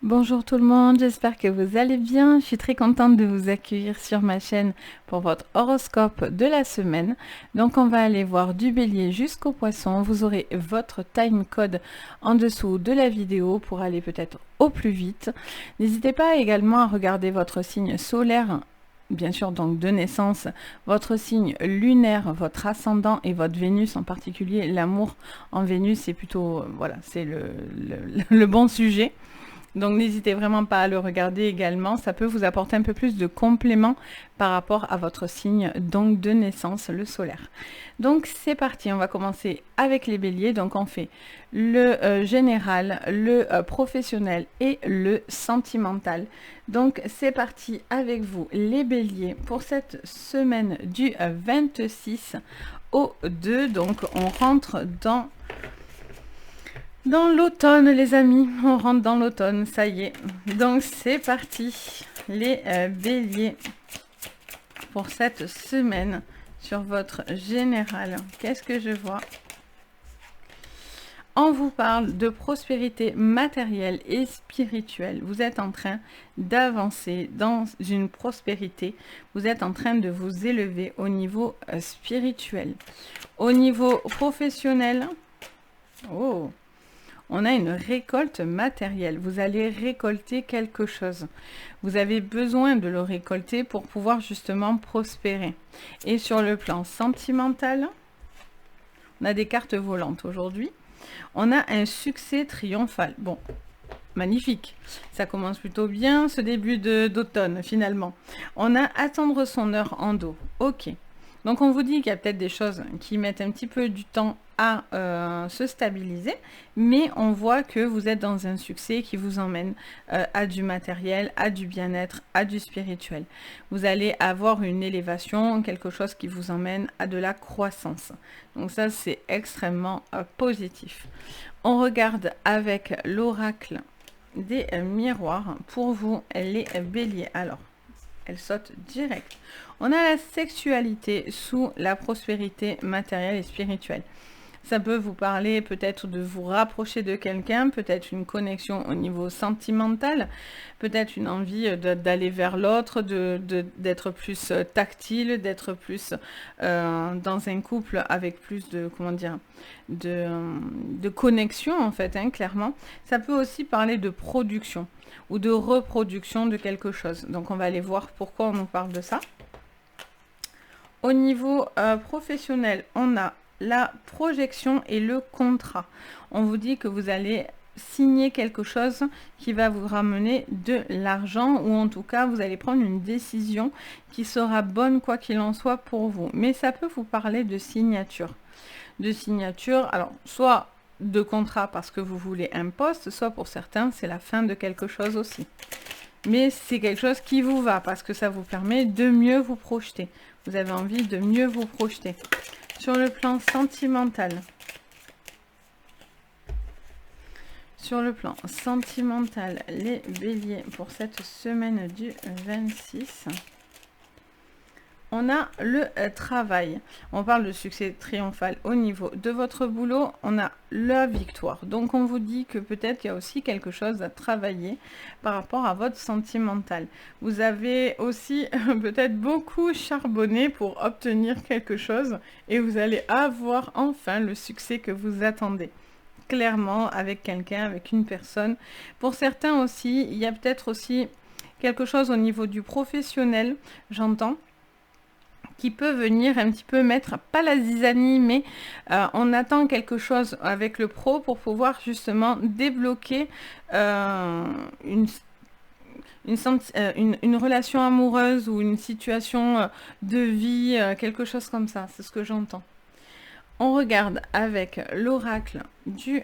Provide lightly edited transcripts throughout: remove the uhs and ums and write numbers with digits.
Bonjour tout le monde, j'espère que vous allez bien. Je suis très contente de vous accueillir sur ma chaîne pour votre horoscope de la semaine. Donc on va aller voir du bélier jusqu'au poisson. Vous aurez votre time code en dessous de la vidéo pour aller peut-être au plus vite. N'hésitez pas également à regarder votre signe solaire. Bien sûr, donc de naissance, votre signe lunaire, votre ascendant et votre Vénus en particulier. L'amour en Vénus, c'est plutôt, voilà, c'est le bon sujet. Donc n'hésitez vraiment pas à le regarder également, ça peut vous apporter un peu plus de compléments par rapport à votre signe donc de naissance, le solaire. Donc c'est parti, on va commencer avec les béliers. Donc on fait le général, le professionnel et le sentimental. Donc c'est parti avec vous les béliers pour cette semaine du 26 au 2. Donc on rentre dans l'automne, les amis, on rentre dans l'automne, ça y est. Donc c'est parti, les béliers, pour cette semaine sur votre général. Qu'est-ce que je vois? On vous parle de prospérité matérielle et spirituelle. Vous êtes en train d'avancer dans une prospérité. Vous êtes en train de vous élever au niveau spirituel. Au niveau professionnel, oh, on a une récolte matérielle. Vous allez récolter quelque chose. Vous avez besoin de le récolter pour pouvoir justement prospérer. Et sur le plan sentimental, on a des cartes volantes aujourd'hui. On a un succès triomphal. Bon, magnifique. Ça commence plutôt bien ce début d'automne finalement. On a attendre son heure en dos. Ok. Donc on vous dit qu'il y a peut-être des choses qui mettent un petit peu du temps à se stabiliser, mais on voit que vous êtes dans un succès qui vous emmène à du matériel, à du bien-être, à du spirituel. Vous allez avoir une élévation, quelque chose qui vous emmène à de la croissance. Donc ça, c'est extrêmement positif. On regarde avec l'oracle des miroirs pour vous, les béliers. Alors, elle saute direct. On a la sexualité sous la prospérité matérielle et spirituelle. Ça peut vous parler peut-être de vous rapprocher de quelqu'un, peut-être une connexion au niveau sentimental, peut-être une envie d'aller vers l'autre, d'être plus tactile, d'être plus dans un couple avec plus de, comment dire, de connexion en fait, hein, clairement. Ça peut aussi parler de production ou de reproduction de quelque chose. Donc on va aller voir pourquoi on nous parle de ça. Au niveau professionnel, on a la projection et le contrat. On vous dit que vous allez signer quelque chose qui va vous ramener de l'argent, ou en tout cas vous allez prendre une décision qui sera bonne quoi qu'il en soit pour vous. Mais ça peut vous parler de signature. Alors soit de contrat parce que vous voulez un poste, soit pour certains c'est la fin de quelque chose aussi. Mais c'est quelque chose qui vous va parce que ça vous permet de mieux vous projeter. Vous avez envie de mieux vous projeter. Sur le plan sentimental. Sur le plan sentimental, les béliers pour cette semaine du 26. On a le travail. On parle de succès triomphal au niveau de votre boulot. On a la victoire. Donc on vous dit que peut-être qu'il y a aussi quelque chose à travailler par rapport à votre sentimental. Vous avez aussi peut-être beaucoup charbonné pour obtenir quelque chose et vous allez avoir enfin le succès que vous attendez. Clairement, avec quelqu'un, avec une personne. Pour certains aussi, il y a peut-être aussi quelque chose au niveau du professionnel, j'entends, qui peut venir un petit peu mettre, pas la zizanie, mais on attend quelque chose avec le pro pour pouvoir justement débloquer une relation amoureuse ou une situation de vie, quelque chose comme ça, c'est ce que j'entends. On regarde avec l'oracle du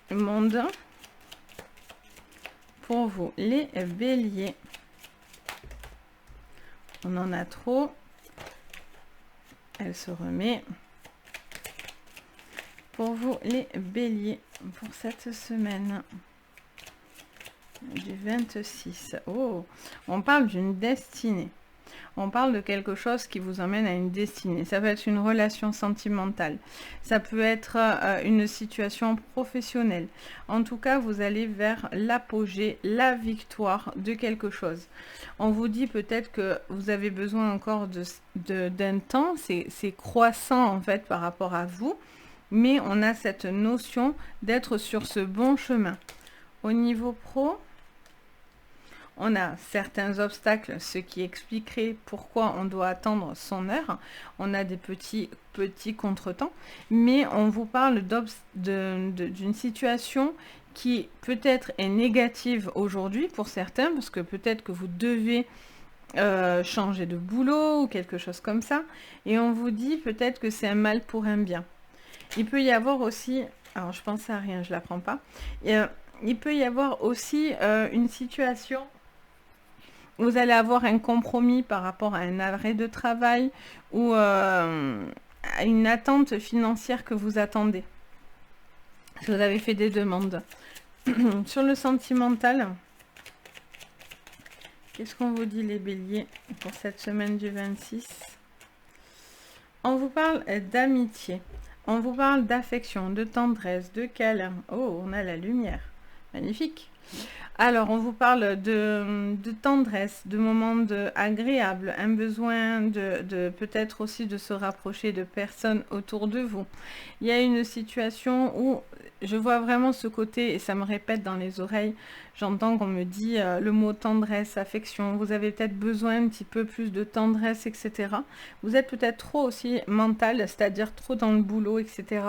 monde pour vous, les béliers. On en a trop. Elle se remet. Pour vous, les béliers, pour cette semaine du 26. Oh, on parle d'une destinée. On parle de quelque chose qui vous emmène à une destinée. Ça peut être une relation sentimentale. Ça peut être une situation professionnelle. En tout cas, vous allez vers l'apogée, la victoire de quelque chose. On vous dit peut-être que vous avez besoin encore d'un temps. C'est croissant en fait par rapport à vous. Mais on a cette notion d'être sur ce bon chemin. Au niveau pro, on a certains obstacles, ce qui expliquerait pourquoi on doit attendre son heure. On a des petits contretemps, mais on vous parle d'une situation qui peut-être est négative aujourd'hui pour certains, parce que peut-être que vous devez changer de boulot ou quelque chose comme ça, et on vous dit peut-être que c'est un mal pour un bien. Il peut y avoir aussi, alors je pense à rien, je la prends pas, il peut y avoir aussi une situation. Vous allez avoir un compromis par rapport à un arrêt de travail ou à une attente financière que vous attendez. Si vous avez fait des demandes. Sur le sentimental, qu'est-ce qu'on vous dit les béliers pour cette semaine du 26? On vous parle d'amitié. On vous parle d'affection, de tendresse, de câlin. Oh, on a la lumière. Magnifique. Alors, on vous parle de tendresse, de moments agréables, un besoin de peut-être aussi de se rapprocher de personnes autour de vous. Il y a une situation où je vois vraiment ce côté, et ça me répète dans les oreilles, j'entends qu'on me dit le mot tendresse, affection, vous avez peut-être besoin un petit peu plus de tendresse, etc. Vous êtes peut-être trop aussi mental, c'est-à-dire trop dans le boulot, etc.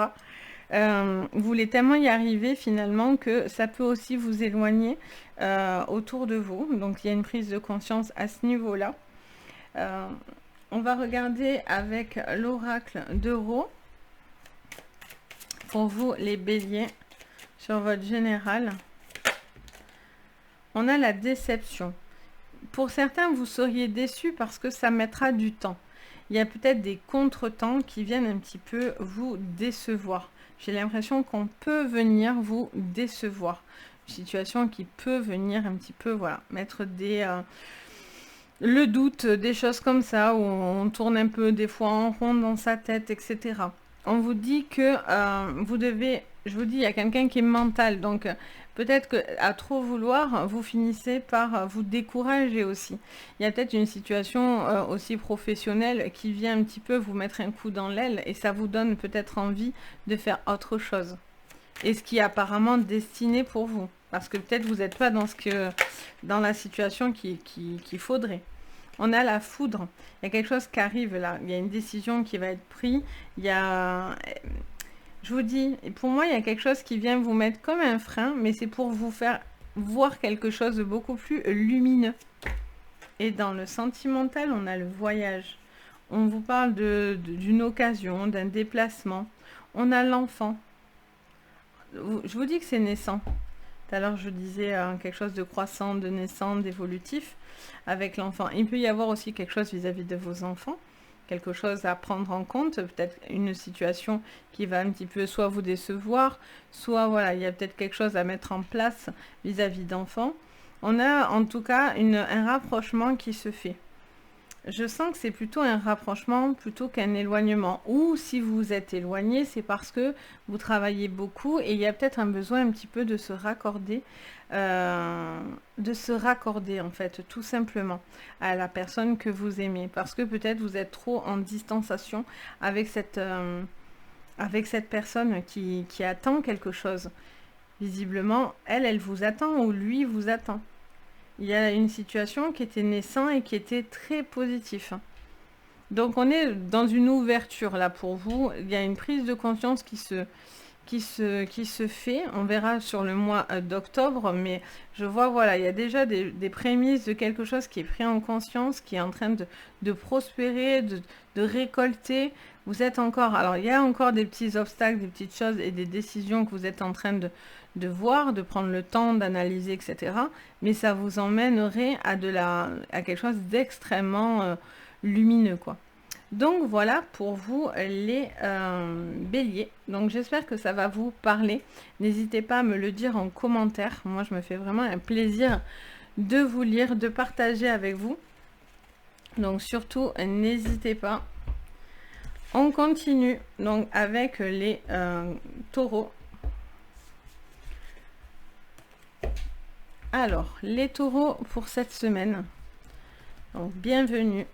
Vous voulez tellement y arriver finalement que ça peut aussi vous éloigner autour de vous. Donc il y a une prise de conscience à ce niveau-là. On va regarder avec l'oracle d'Euro pour vous les béliers sur votre général. On a la déception. Pour certains, vous seriez déçus parce que ça mettra du temps. Il y a peut-être des contretemps qui viennent un petit peu vous décevoir. J'ai l'impression qu'on peut venir vous décevoir. Une situation qui peut venir un petit peu, voilà, mettre le doute, des choses comme ça, où on tourne un peu des fois en rond dans sa tête, etc. On vous dit que vous devez, je vous dis, il y a quelqu'un qui est mental, donc peut-être qu'à trop vouloir, vous finissez par vous décourager aussi. Il y a peut-être une situation aussi professionnelle qui vient un petit peu vous mettre un coup dans l'aile et ça vous donne peut-être envie de faire autre chose. Et ce qui est apparemment destiné pour vous. Parce que peut-être vous n'êtes pas dans la situation qu'il faudrait. On a la foudre. Il y a quelque chose qui arrive là. Il y a une décision qui va être prise. Il y a... Je vous dis, pour moi, il y a quelque chose qui vient vous mettre comme un frein, mais c'est pour vous faire voir quelque chose de beaucoup plus lumineux. Et dans le sentimental, on a le voyage. On vous parle d'une occasion, d'un déplacement. On a l'enfant. Je vous dis que c'est naissant. Tout à l'heure, je disais quelque chose de croissant, de naissant, d'évolutif avec l'enfant. Il peut y avoir aussi quelque chose vis-à-vis de vos enfants. Quelque chose à prendre en compte, peut-être une situation qui va un petit peu soit vous décevoir, soit voilà, il y a peut-être quelque chose à mettre en place vis-à-vis d'enfants. On a en tout cas un rapprochement qui se fait. Je sens que c'est plutôt un rapprochement plutôt qu'un éloignement. Ou si vous êtes éloigné, c'est parce que vous travaillez beaucoup et il y a peut-être un besoin un petit peu de se raccorder en fait, tout simplement, à la personne que vous aimez. Parce que peut-être vous êtes trop en distanciation avec cette personne qui attend quelque chose. Visiblement, elle vous attend ou lui vous attend. Il y a une situation qui était naissante et qui était très positive. Donc on est dans une ouverture là pour vous. Il y a une prise de conscience qui se fait. On verra sur le mois d'octobre, mais je vois, voilà, il y a déjà des prémices de quelque chose qui est pris en conscience, qui est en train de prospérer, de récolter. Vous êtes encore, alors il y a encore des petits obstacles, des petites choses et des décisions que vous êtes en train de voir, de prendre le temps d'analyser, etc. Mais ça vous emmènerait à quelque chose d'extrêmement lumineux, quoi. Donc voilà pour vous les béliers. Donc j'espère que ça va vous parler. N'hésitez pas à me le dire en commentaire. Moi je me fais vraiment un plaisir de vous lire, de partager avec vous. Donc surtout, n'hésitez pas. On continue donc avec les taureaux. Alors, les taureaux pour cette semaine. Donc, bienvenue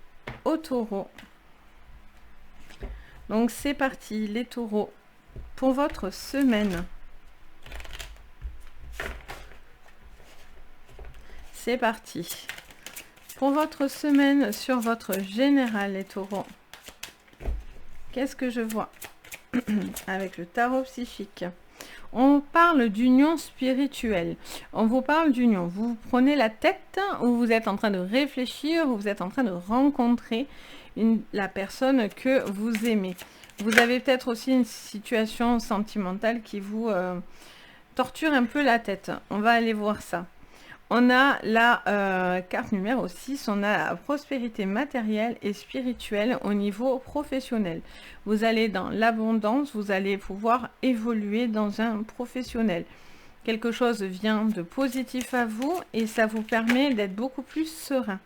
aux taureaux. Donc, c'est parti, les taureaux, pour votre semaine. C'est parti. Pour votre semaine sur votre général, les taureaux. Qu'est-ce que je vois avec le tarot psychique? On parle d'union spirituelle. On vous parle d'union. Vous prenez la tête ou vous êtes en train de réfléchir ou vous êtes en train de rencontrer la personne que vous aimez. Vous avez peut-être aussi une situation sentimentale qui vous torture un peu la tête. On va aller voir ça. On a la carte numéro 6, on a la prospérité matérielle et spirituelle au niveau professionnel. Vous allez dans l'abondance, vous allez pouvoir évoluer dans un professionnel. Quelque chose vient de positif à vous et ça vous permet d'être beaucoup plus serein.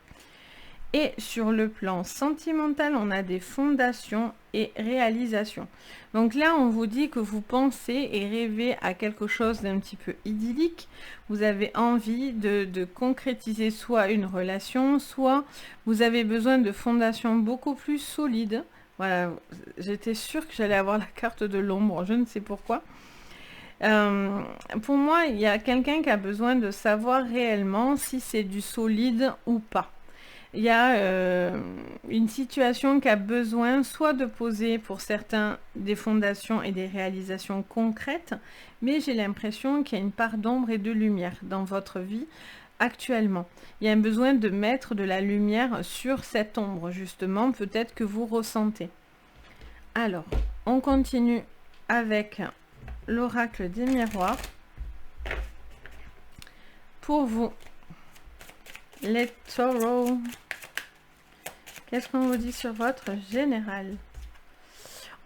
Et sur le plan sentimental, on a des fondations et réalisations. Donc là, on vous dit que vous pensez et rêvez à quelque chose d'un petit peu idyllique. Vous avez envie de concrétiser soit une relation, soit vous avez besoin de fondations beaucoup plus solides. Voilà, j'étais sûre que j'allais avoir la carte de l'ombre, je ne sais pourquoi. Pour moi, il y a quelqu'un qui a besoin de savoir réellement si c'est du solide ou pas. Il y a une situation qui a besoin soit de poser pour certains des fondations et des réalisations concrètes, mais j'ai l'impression qu'il y a une part d'ombre et de lumière dans votre vie actuellement. Il y a un besoin de mettre de la lumière sur cette ombre, justement, peut-être que vous ressentez. Alors, on continue avec l'oracle des miroirs. Pour vous, les taureaux, qu'est-ce qu'on vous dit sur votre général?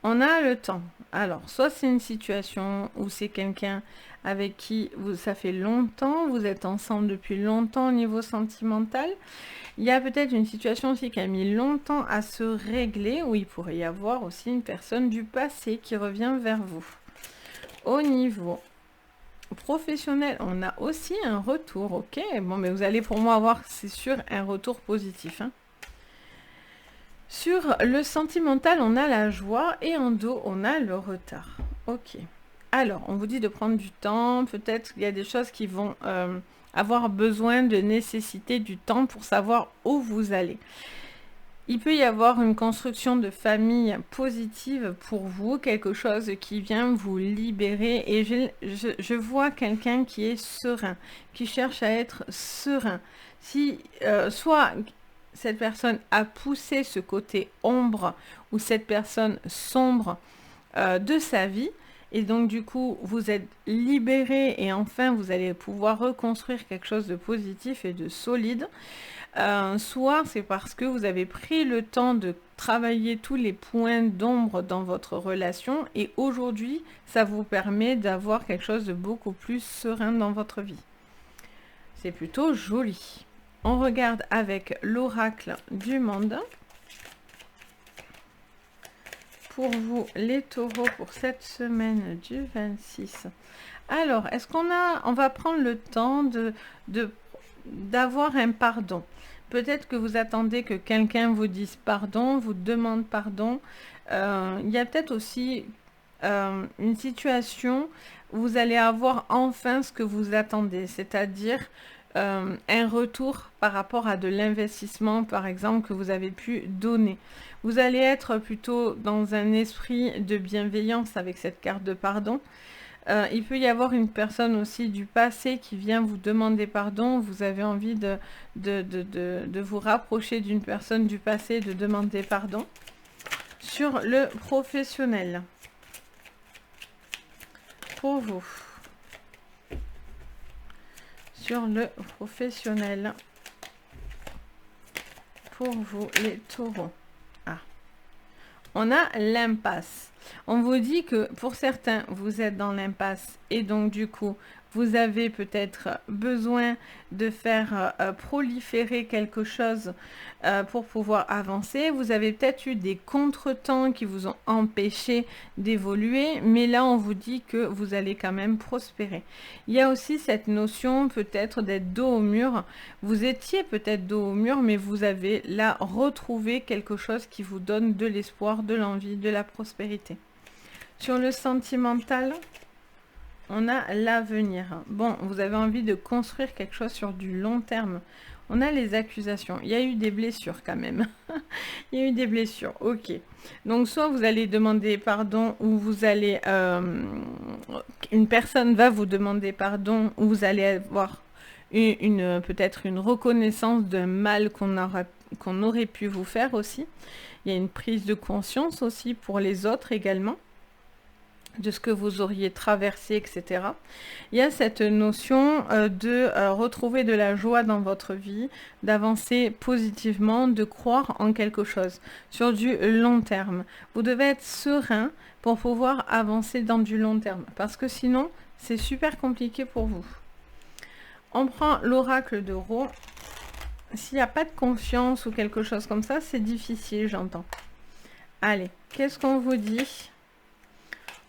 On a le temps. Alors, soit c'est une situation où c'est quelqu'un avec qui ça fait longtemps, vous êtes ensemble depuis longtemps au niveau sentimental. Il y a peut-être une situation aussi qui a mis longtemps à se régler, où il pourrait y avoir aussi une personne du passé qui revient vers vous. Au niveau professionnel, on a aussi un retour, ok? Bon, mais vous allez pour moi avoir, c'est sûr, un retour positif. Hein. Sur le sentimental, on a la joie et en dos, on a le retard. Ok. Alors, on vous dit de prendre du temps. Peut-être qu'il y a des choses qui vont avoir besoin de nécessiter du temps pour savoir où vous allez. Il peut y avoir une construction de famille positive pour vous, quelque chose qui vient vous libérer. Et je vois quelqu'un qui est serein, qui cherche à être serein. Si soit cette personne a poussé ce côté ombre ou cette personne sombre de sa vie, et donc du coup vous êtes libéré et enfin vous allez pouvoir reconstruire quelque chose de positif et de solide. Soit c'est parce que vous avez pris le temps de travailler tous les points d'ombre dans votre relation et aujourd'hui ça vous permet d'avoir quelque chose de beaucoup plus serein dans votre vie. C'est plutôt joli. On regarde avec l'oracle du monde. Pour vous les taureaux pour cette semaine du 26. Alors, est-ce on va prendre le temps d'avoir un pardon. Peut-être que vous attendez que quelqu'un vous dise pardon, vous demande pardon. Il y a peut-être aussi une situation où vous allez avoir enfin ce que vous attendez, c'est-à-dire un retour par rapport à de l'investissement, par exemple, que vous avez pu donner. Vous allez être plutôt dans un esprit de bienveillance avec cette carte de pardon. Il peut y avoir une personne aussi du passé qui vient vous demander pardon. Vous avez envie de vous rapprocher d'une personne du passé, de demander pardon. Sur le professionnel, pour vous, sur le professionnel, pour vous les taureaux. On a l'impasse. On vous dit que pour certains, vous êtes dans l'impasse et donc du coup, vous avez peut-être besoin de faire proliférer quelque chose pour pouvoir avancer. Vous avez peut-être eu des contretemps qui vous ont empêché d'évoluer, mais là on vous dit que vous allez quand même prospérer. Il y a aussi cette notion peut-être d'être dos au mur. Vous étiez peut-être dos au mur, mais vous avez là retrouvé quelque chose qui vous donne de l'espoir, de l'envie, de la prospérité. Sur le sentimental, on a l'avenir. Bon, vous avez envie de construire quelque chose sur du long terme. On a les accusations. Il y a eu des blessures quand même. Il y a eu des blessures. Ok. Donc, soit vous allez demander pardon, ou vous allez... une personne va vous demander pardon, ou vous allez avoir peut-être une reconnaissance d'un mal qu'on aurait pu vous faire aussi. Il y a une prise de conscience aussi pour les autres également, de ce que vous auriez traversé, etc. Il y a cette notion de retrouver de la joie dans votre vie, d'avancer positivement, de croire en quelque chose sur du long terme. Vous devez être serein pour pouvoir avancer dans du long terme, parce que sinon, c'est super compliqué pour vous. On prend l'oracle de Ro. S'il n'y a pas de confiance ou quelque chose comme ça, c'est difficile, j'entends. Allez, qu'est-ce qu'on vous dit ?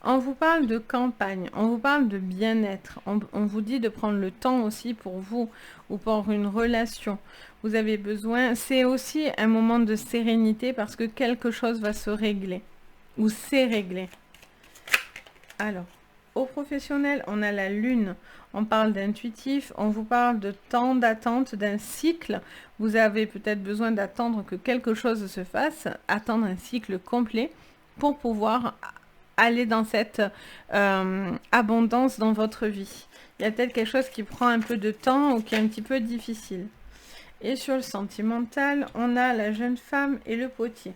On vous parle de campagne, on vous parle de bien-être, on vous dit de prendre le temps aussi pour vous ou pour une relation. Vous avez besoin, c'est aussi un moment de sérénité parce que quelque chose va se régler ou s'est réglé. Alors, au professionnel, on a la lune, on parle d'intuitif, on vous parle de temps d'attente, d'un cycle. Vous avez peut-être besoin d'attendre que quelque chose se fasse, attendre un cycle complet pour pouvoir aller dans cette abondance dans votre vie. Il y a peut-être quelque chose qui prend un peu de temps ou qui est un petit peu difficile. Et sur le sentimental, on a la jeune femme et le potier.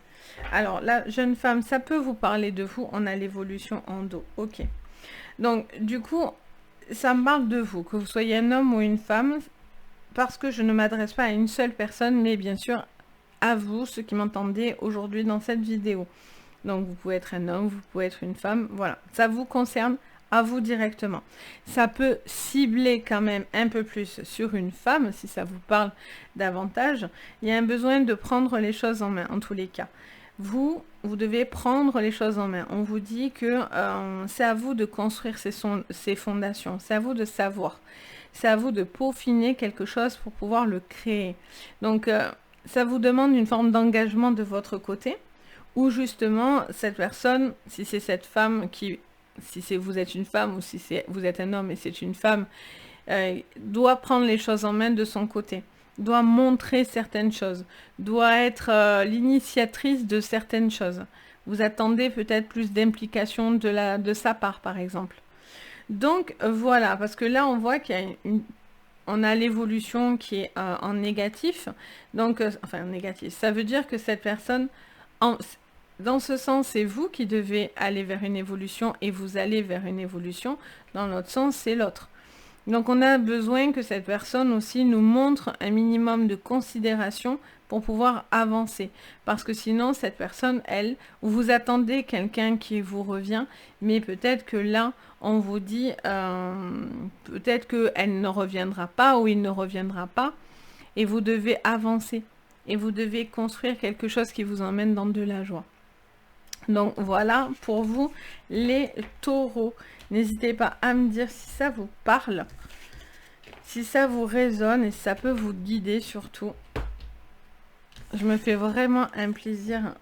Alors, la jeune femme, ça peut vous parler de vous. On a l'évolution en dos. Ok. Donc, du coup, ça me parle de vous, que vous soyez un homme ou une femme, parce que je ne m'adresse pas à une seule personne, mais bien sûr à vous, ceux qui m'entendez aujourd'hui dans cette vidéo. Donc, vous pouvez être un homme, vous pouvez être une femme, voilà. Ça vous concerne à vous directement. Ça peut cibler quand même un peu plus sur une femme, si ça vous parle davantage. Il y a un besoin de prendre les choses en main, en tous les cas. Vous devez prendre les choses en main. On vous dit que c'est à vous de construire ces fondations. C'est à vous de savoir. C'est à vous de peaufiner quelque chose pour pouvoir le créer. Donc, ça vous demande une forme d'engagement de votre côté. Ou justement, cette personne, si c'est cette femme si vous êtes une femme ou si vous êtes un homme et c'est une femme, doit prendre les choses en main de son côté, doit montrer certaines choses, doit être l'initiatrice de certaines choses. Vous attendez peut-être plus d'implication de sa part, par exemple. Donc, voilà, parce que là, on voit qu'il y a on a l'évolution qui est en négatif. Donc, enfin, en négatif, ça veut dire que cette personne... Dans ce sens, c'est vous qui devez aller vers une évolution et vous allez vers une évolution. Dans l'autre sens, c'est l'autre. Donc, on a besoin que cette personne aussi nous montre un minimum de considération pour pouvoir avancer. Parce que sinon, cette personne, elle, vous attendez quelqu'un qui vous revient, mais peut-être que là, on vous dit, peut-être qu'elle ne reviendra pas ou il ne reviendra pas, et vous devez avancer. Et vous devez construire quelque chose qui vous emmène dans de la joie. Donc voilà pour vous les taureaux. N'hésitez pas à me dire si ça vous parle, si ça vous résonne et si ça peut vous guider surtout. Je me fais vraiment un plaisir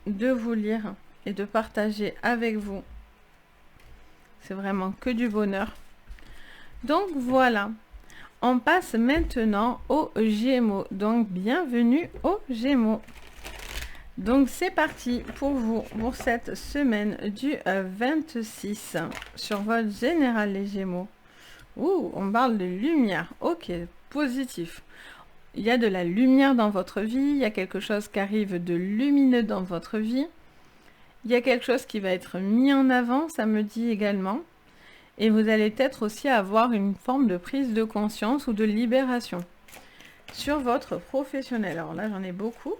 de vous lire et de partager avec vous. C'est vraiment que du bonheur. Donc voilà. On passe maintenant aux Gémeaux. Donc, bienvenue aux Gémeaux. Donc, c'est parti pour vous, pour cette semaine du 26 sur votre général, les Gémeaux. Ouh, on parle de lumière. Ok, positif. Il y a de la lumière dans votre vie. Il y a quelque chose qui arrive de lumineux dans votre vie. Il y a quelque chose qui va être mis en avant, ça me dit également. Et vous allez peut-être aussi avoir une forme de prise de conscience ou de libération. Sur votre professionnel, alors là j'en ai beaucoup.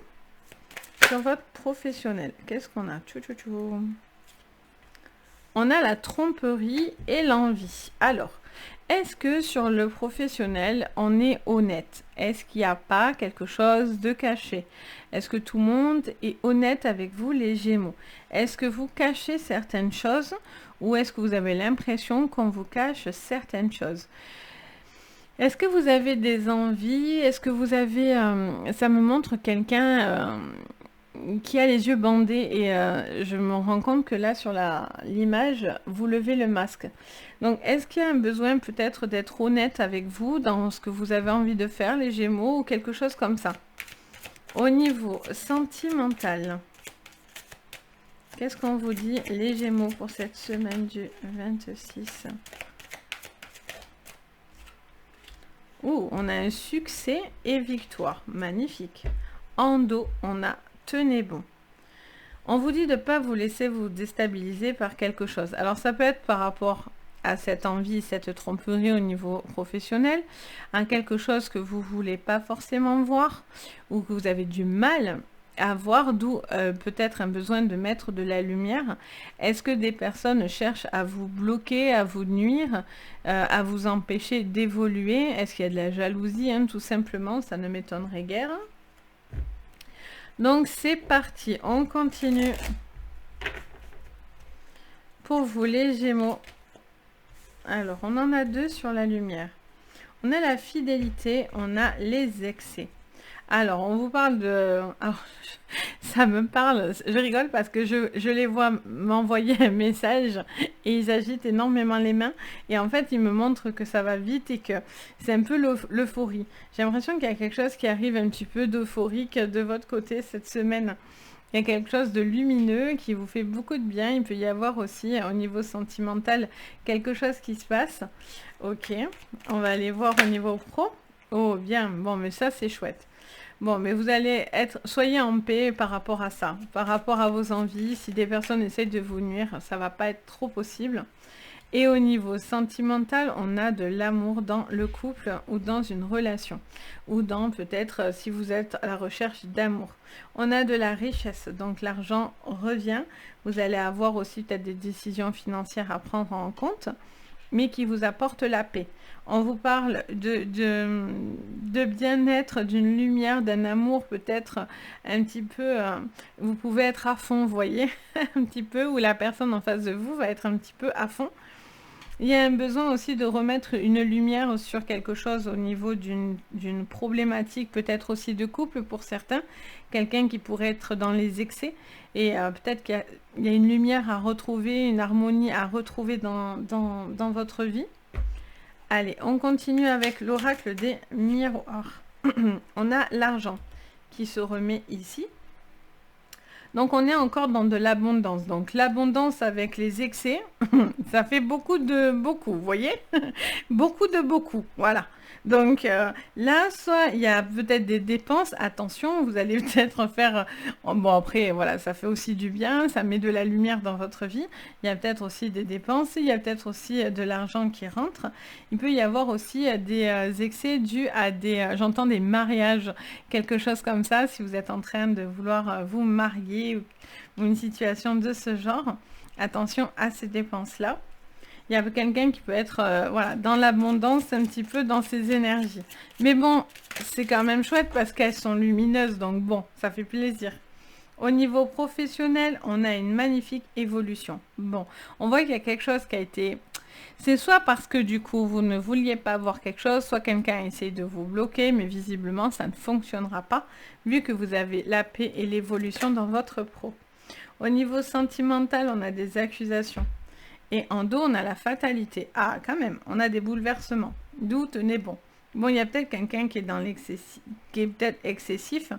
Sur votre professionnel, qu'est-ce qu'on a? On a la tromperie et l'envie. Alors, Est-ce que sur le professionnel, on est honnête? Est-ce qu'il n'y a pas quelque chose de caché? Est-ce que tout le monde est honnête avec vous, les Gémeaux? Est-ce que vous cachez certaines choses ou est-ce que vous avez l'impression qu'on vous cache certaines choses? Est-ce que vous avez des envies? Est-ce que vous avez... ça me montre quelqu'un qui a les yeux bandés et je me rends compte que là sur l'image vous levez le masque. Donc est-ce qu'il y a un besoin peut-être d'être honnête avec vous dans ce que vous avez envie de faire, les Gémeaux, ou quelque chose comme ça? Au niveau sentimental, qu'est-ce qu'on vous dit, les Gémeaux, pour cette semaine du 26? Ouh, on a un succès et victoire, magnifique. En dos, on a tenez bon. On vous dit de ne pas vous laisser vous déstabiliser par quelque chose. Alors ça peut être par rapport à cette envie, cette tromperie au niveau professionnel, à quelque chose que vous ne voulez pas forcément voir ou que vous avez du mal à voir, d'où peut-être un besoin de mettre de la lumière. Est-ce que des personnes cherchent à vous bloquer, à vous nuire, à vous empêcher d'évoluer? Est-ce qu'il y a de la jalousie, hein, tout simplement? Ça ne m'étonnerait guère. Donc c'est parti, on continue pour vous, les Gémeaux. Alors on en a deux sur la lumière. On a la fidélité, on a les excès. Alors on vous parle de... Alors, ça me parle, je rigole parce que je les vois m'envoyer un message et ils agitent énormément les mains et en fait ils me montrent que ça va vite et que c'est un peu l'euphorie. J'ai l'impression qu'il y a quelque chose qui arrive un petit peu d'euphorique de votre côté cette semaine. Il y a quelque chose de lumineux qui vous fait beaucoup de bien. Il peut y avoir aussi au niveau sentimental quelque chose qui se passe. Ok, on va aller voir au niveau pro. Oh bien, bon mais ça c'est chouette. Bon, mais vous allez être, soyez en paix par rapport à ça, par rapport à vos envies. Si des personnes essayent de vous nuire, ça va pas être trop possible. Et au niveau sentimental, on a de l'amour dans le couple ou dans une relation. Ou dans peut-être si vous êtes à la recherche d'amour. On a de la richesse, donc l'argent revient. Vous allez avoir aussi peut-être des décisions financières à prendre en compte, mais qui vous apportent la paix. On vous parle de bien-être, d'une lumière, d'un amour peut-être un petit peu... vous pouvez être à fond, vous voyez, un petit peu, où la personne en face de vous va être un petit peu à fond. Il y a un besoin aussi de remettre une lumière sur quelque chose au niveau d'une problématique, peut-être aussi de couple pour certains. Quelqu'un qui pourrait être dans les excès. Et peut-être qu'il y a une lumière à retrouver, une harmonie à retrouver dans votre vie. Allez, on continue avec l'oracle des miroirs. On a l'argent qui se remet ici. Donc on est encore dans de l'abondance. Donc l'abondance avec les excès, ça fait beaucoup de beaucoup, vous voyez? Beaucoup de beaucoup, voilà. Donc là, soit il y a peut-être des dépenses, attention, vous allez peut-être faire... bon après, voilà, ça fait aussi du bien, ça met de la lumière dans votre vie. Il y a peut-être aussi des dépenses, il y a peut-être aussi de l'argent qui rentre. Il peut y avoir aussi des excès dus à des... j'entends des mariages, quelque chose comme ça, si vous êtes en train de vouloir vous marier ou une situation de ce genre. Attention à ces dépenses-là. Il y a quelqu'un qui peut être voilà, dans l'abondance, un petit peu dans ses énergies. Mais bon, c'est quand même chouette parce qu'elles sont lumineuses, donc bon, ça fait plaisir. Au niveau professionnel, on a une magnifique évolution. Bon, on voit qu'il y a quelque chose qui a été... C'est soit parce que du coup, vous ne vouliez pas voir quelque chose, soit quelqu'un essaye de vous bloquer, mais visiblement, ça ne fonctionnera pas, vu que vous avez la paix et l'évolution dans votre pro. Au niveau sentimental, on a des accusations. Et en dos, on a la fatalité. Ah, quand même, on a des bouleversements. D'où tenez bon. Bon, il y a peut-être quelqu'un qui est dans l'excessif, qui est peut-être excessif.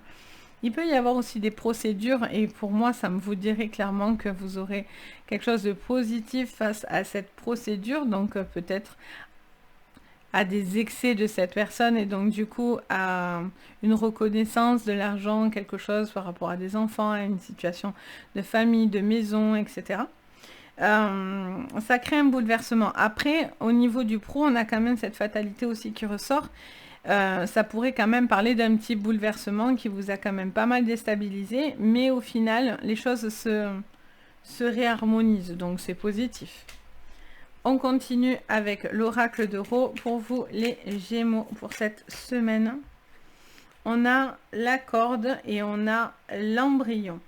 Il peut y avoir aussi des procédures et pour moi, ça me vous dirait clairement que vous aurez quelque chose de positif face à cette procédure. Donc peut-être à des excès de cette personne et donc du coup à une reconnaissance de l'argent, quelque chose par rapport à des enfants, à une situation de famille, de maison, etc. Ça crée un bouleversement. Après, au niveau du pro, on a quand même cette fatalité aussi qui ressort. Ça pourrait quand même parler d'un petit bouleversement qui vous a quand même pas mal déstabilisé, mais au final, les choses se réharmonisent, donc c'est positif. On continue avec l'oracle d'Euro pour vous les Gémeaux pour cette semaine. On a la corde et on a l'embryon.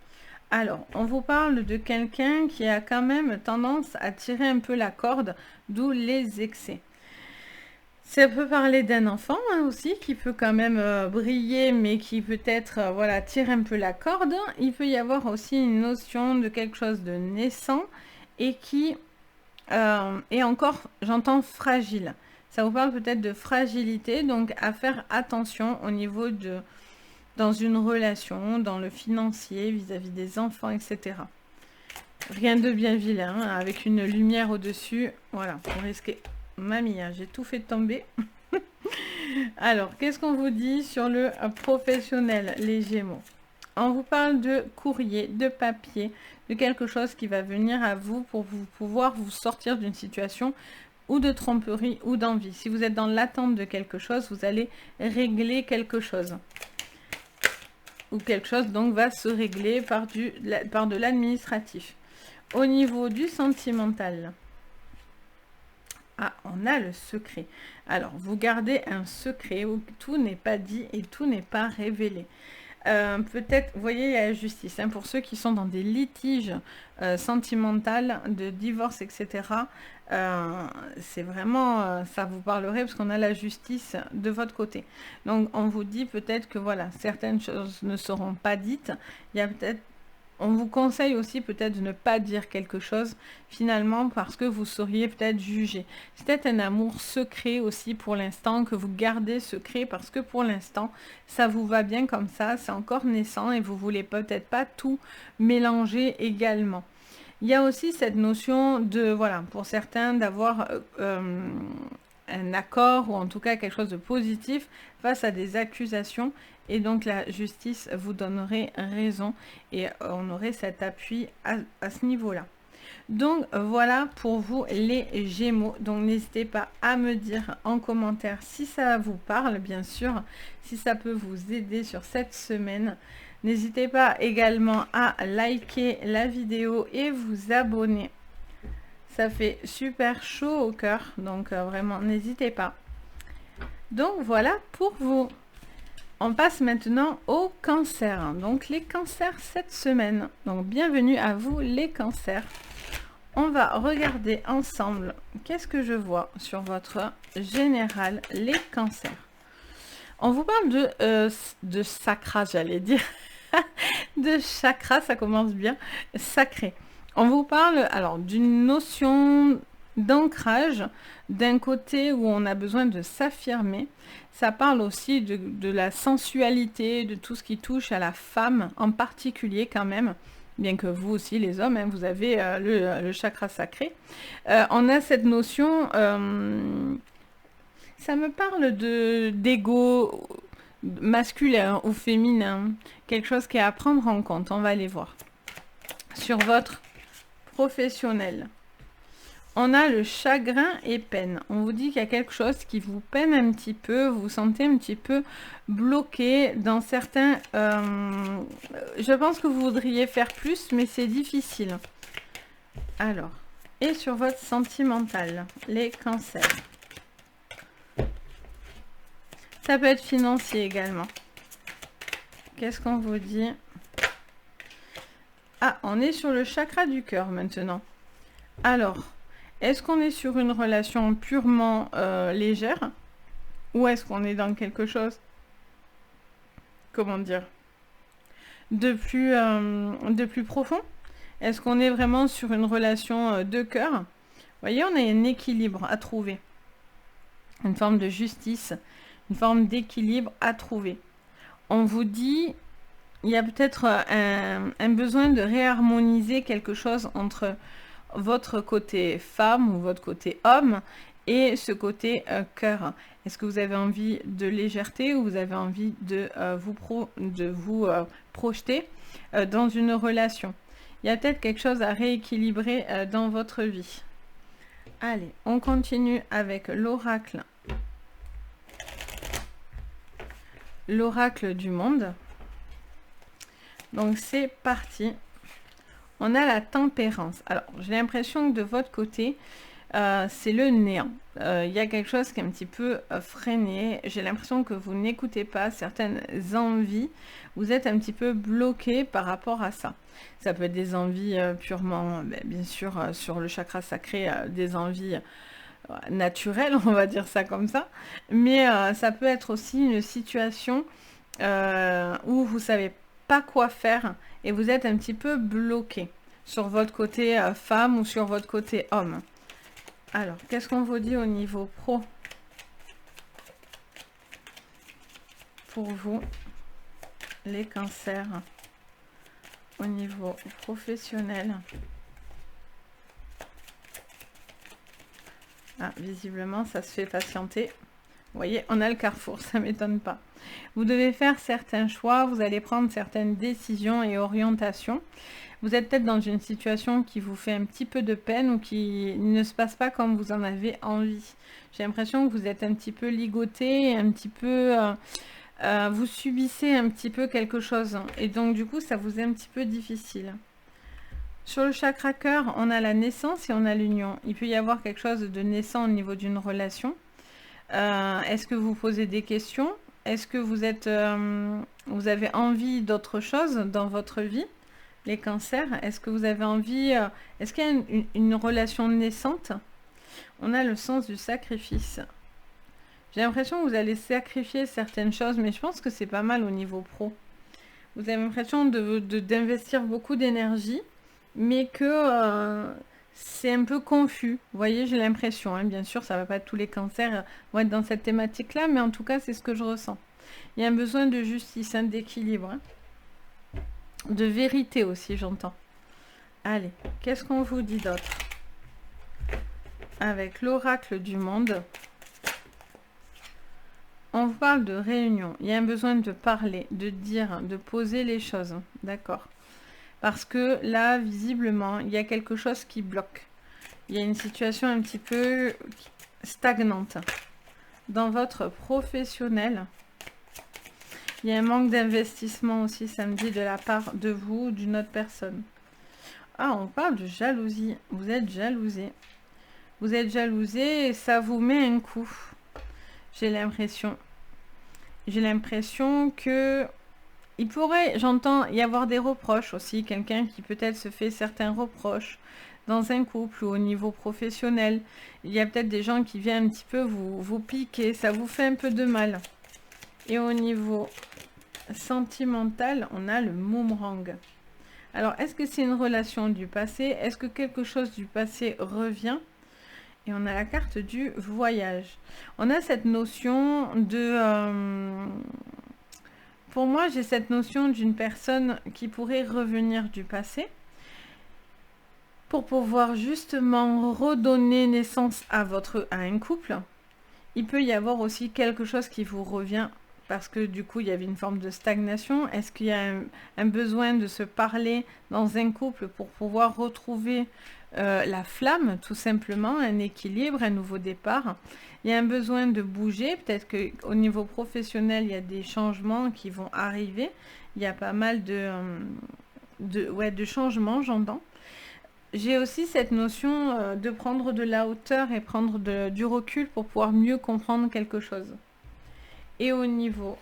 Alors, on vous parle de quelqu'un qui a quand même tendance à tirer un peu la corde, d'où les excès. Ça peut parler d'un enfant aussi, qui peut quand même briller, mais qui peut-être voilà, tire un peu la corde. Il peut y avoir aussi une notion de quelque chose de naissant et qui est encore, j'entends, fragile. Ça vous parle peut-être de fragilité, donc à faire attention au niveau de... dans une relation, dans le financier, vis-à-vis des enfants, etc. Rien de bien vilain, hein, avec une lumière au-dessus. Voilà, vous risquez... Mamie, j'ai tout fait tomber. Alors, qu'est-ce qu'on vous dit sur le professionnel, les Gémeaux? On vous parle de courrier, de papier, de quelque chose qui va venir à vous pour vous pouvoir vous sortir d'une situation ou de tromperie ou d'envie. Si vous êtes dans l'attente de quelque chose, vous allez régler quelque chose. Ou quelque chose donc va se régler par de l'administratif. Au niveau du sentimental, on a le secret. Alors, vous gardez un secret où tout n'est pas dit et tout n'est pas révélé. Peut-être, vous voyez, il y a la justice. Hein, pour ceux qui sont dans des litiges sentimentaux, de divorce, etc., c'est vraiment, ça vous parlerait parce qu'on a la justice de votre côté. Donc, on vous dit peut-être que voilà, certaines choses ne seront pas dites. Il y a peut-être... On vous conseille aussi peut-être de ne pas dire quelque chose finalement parce que vous seriez peut-être jugé. C'est peut-être un amour secret aussi pour l'instant que vous gardez secret parce que pour l'instant ça vous va bien comme ça, c'est encore naissant et vous voulez peut-être pas tout mélanger également. Il y a aussi cette notion de, voilà, pour certains d'avoir un accord ou en tout cas quelque chose de positif face à des accusations. Et donc la justice vous donnerait raison et on aurait cet appui à ce niveau-là. Donc voilà pour vous les Gémeaux. Donc n'hésitez pas à me dire en commentaire si ça vous parle, bien sûr, si ça peut vous aider sur cette semaine. N'hésitez pas également à liker la vidéo et vous abonner. Ça fait super chaud au cœur, donc vraiment n'hésitez pas. Donc voilà pour vous. On passe maintenant au cancer. Donc les cancers cette semaine. Donc bienvenue à vous les cancers. On va regarder ensemble qu'est-ce que je vois sur votre général les cancers. On vous parle de chakra, j'allais dire. De chakra, ça commence bien. Sacré. On vous parle alors d'une notion d'ancrage, d'un côté où on a besoin de s'affirmer. Ça parle aussi de la sensualité, de tout ce qui touche à la femme en particulier quand même, bien que vous aussi les hommes, hein, vous avez le chakra sacré. On a cette notion, ça me parle d'ego masculin ou féminin, quelque chose qui est à prendre en compte, on va aller voir. Sur votre professionnel. On a le chagrin et peine. On vous dit qu'il y a quelque chose qui vous peine un petit peu, vous vous sentez un petit peu bloqué dans certains... je pense que vous voudriez faire plus, mais c'est difficile. Alors, et sur votre sentimental, les cancers. Ça peut être financier également. Qu'est-ce qu'on vous dit? Ah, on est sur le chakra du cœur maintenant. Alors... Est-ce qu'on est sur une relation purement légère ou est-ce qu'on est dans quelque chose, comment dire, de plus profond? Est-ce qu'on est vraiment sur une relation de cœur? Vous voyez, on a un équilibre à trouver, une forme de justice, une forme d'équilibre à trouver. On vous dit, il y a peut-être un besoin de réharmoniser quelque chose entre votre côté femme ou votre côté homme et ce côté cœur. Est-ce que vous avez envie de légèreté ou vous avez envie de vous projeter dans une relation? Il y a peut-être quelque chose à rééquilibrer dans votre vie. Allez, on continue avec l'oracle. L'oracle du monde. Donc c'est parti. On a la tempérance. Alors, j'ai l'impression que de votre côté, c'est le néant. Il y a quelque chose qui est un petit peu freiné. J'ai l'impression que vous n'écoutez pas certaines envies. Vous êtes un petit peu bloqué par rapport à ça. Ça peut être des envies purement, bien sûr, sur le chakra sacré, des envies naturelles, on va dire ça comme ça. Mais ça peut être aussi une situation où vous savez pas quoi faire et vous êtes un petit peu bloqué sur votre côté femme ou sur votre côté homme. Alors, qu'est-ce qu'on vous dit au niveau pro pour vous, les cancers, au niveau professionnel? Ah, visiblement, ça se fait patienter. Vous voyez, on a le carrefour, ça ne m'étonne pas. Vous devez faire certains choix, vous allez prendre certaines décisions et orientations. Vous êtes peut-être dans une situation qui vous fait un petit peu de peine ou qui ne se passe pas comme vous en avez envie. J'ai l'impression que vous êtes un petit peu ligoté, un petit peu... vous subissez un petit peu quelque chose. Et donc, du coup, ça vous est un petit peu difficile. Sur le chakra cœur, on a la naissance et on a l'union. Il peut y avoir quelque chose de naissant au niveau d'une relation. Est-ce que vous posez des questions? Est-ce que vous êtes, vous avez envie d'autre chose dans votre vie? Les cancers, est-ce que vous avez envie... est-ce qu'il y a une relation naissante? On a le sens du sacrifice. J'ai l'impression que vous allez sacrifier certaines choses, mais je pense que c'est pas mal au niveau pro. Vous avez l'impression d'investir beaucoup d'énergie, mais que c'est un peu confus. Vous voyez, j'ai l'impression. Hein, bien sûr, ça va pas être tous les cancers vont être dans cette thématique-là, mais en tout cas, c'est ce que je ressens. Il y a un besoin de justice, hein, d'équilibre. Hein. De vérité aussi, j'entends. Allez, qu'est-ce qu'on vous dit d'autre? Avec l'oracle du monde, on vous parle de réunion. Il y a un besoin de parler, de dire, de poser les choses. D'accord. Parce que là, visiblement, il y a quelque chose qui bloque. Il y a une situation un petit peu stagnante. Dans votre professionnel, il y a un manque d'investissement aussi, ça me dit, de la part de vous ou d'une autre personne. Ah, on parle de jalousie. Vous êtes jalousé. Vous êtes jalousé et ça vous met un coup. J'ai l'impression. J'ai l'impression que... Il pourrait, j'entends, y avoir des reproches aussi. Quelqu'un qui peut-être se fait certains reproches dans un couple ou au niveau professionnel. Il y a peut-être des gens qui viennent un petit peu vous piquer. Ça vous fait un peu de mal. Et au niveau sentimental, on a le boomerang. Alors, est-ce que c'est une relation du passé? Est-ce que quelque chose du passé revient? Et on a la carte du voyage. On a cette notion de... pour moi, j'ai cette notion d'une personne qui pourrait revenir du passé pour pouvoir justement redonner naissance à un couple. Il peut y avoir aussi quelque chose qui vous revient parce que du coup, il y avait une forme de stagnation. Est-ce qu'il y a un besoin de se parler dans un couple pour pouvoir retrouver la flamme, tout simplement, un équilibre, un nouveau départ? Il y a un besoin de bouger. Peut-être qu'au niveau professionnel, il y a des changements qui vont arriver. Il y a pas mal de changements, j'entends. J'ai aussi cette notion de prendre de la hauteur et prendre du recul pour pouvoir mieux comprendre quelque chose. Et au niveau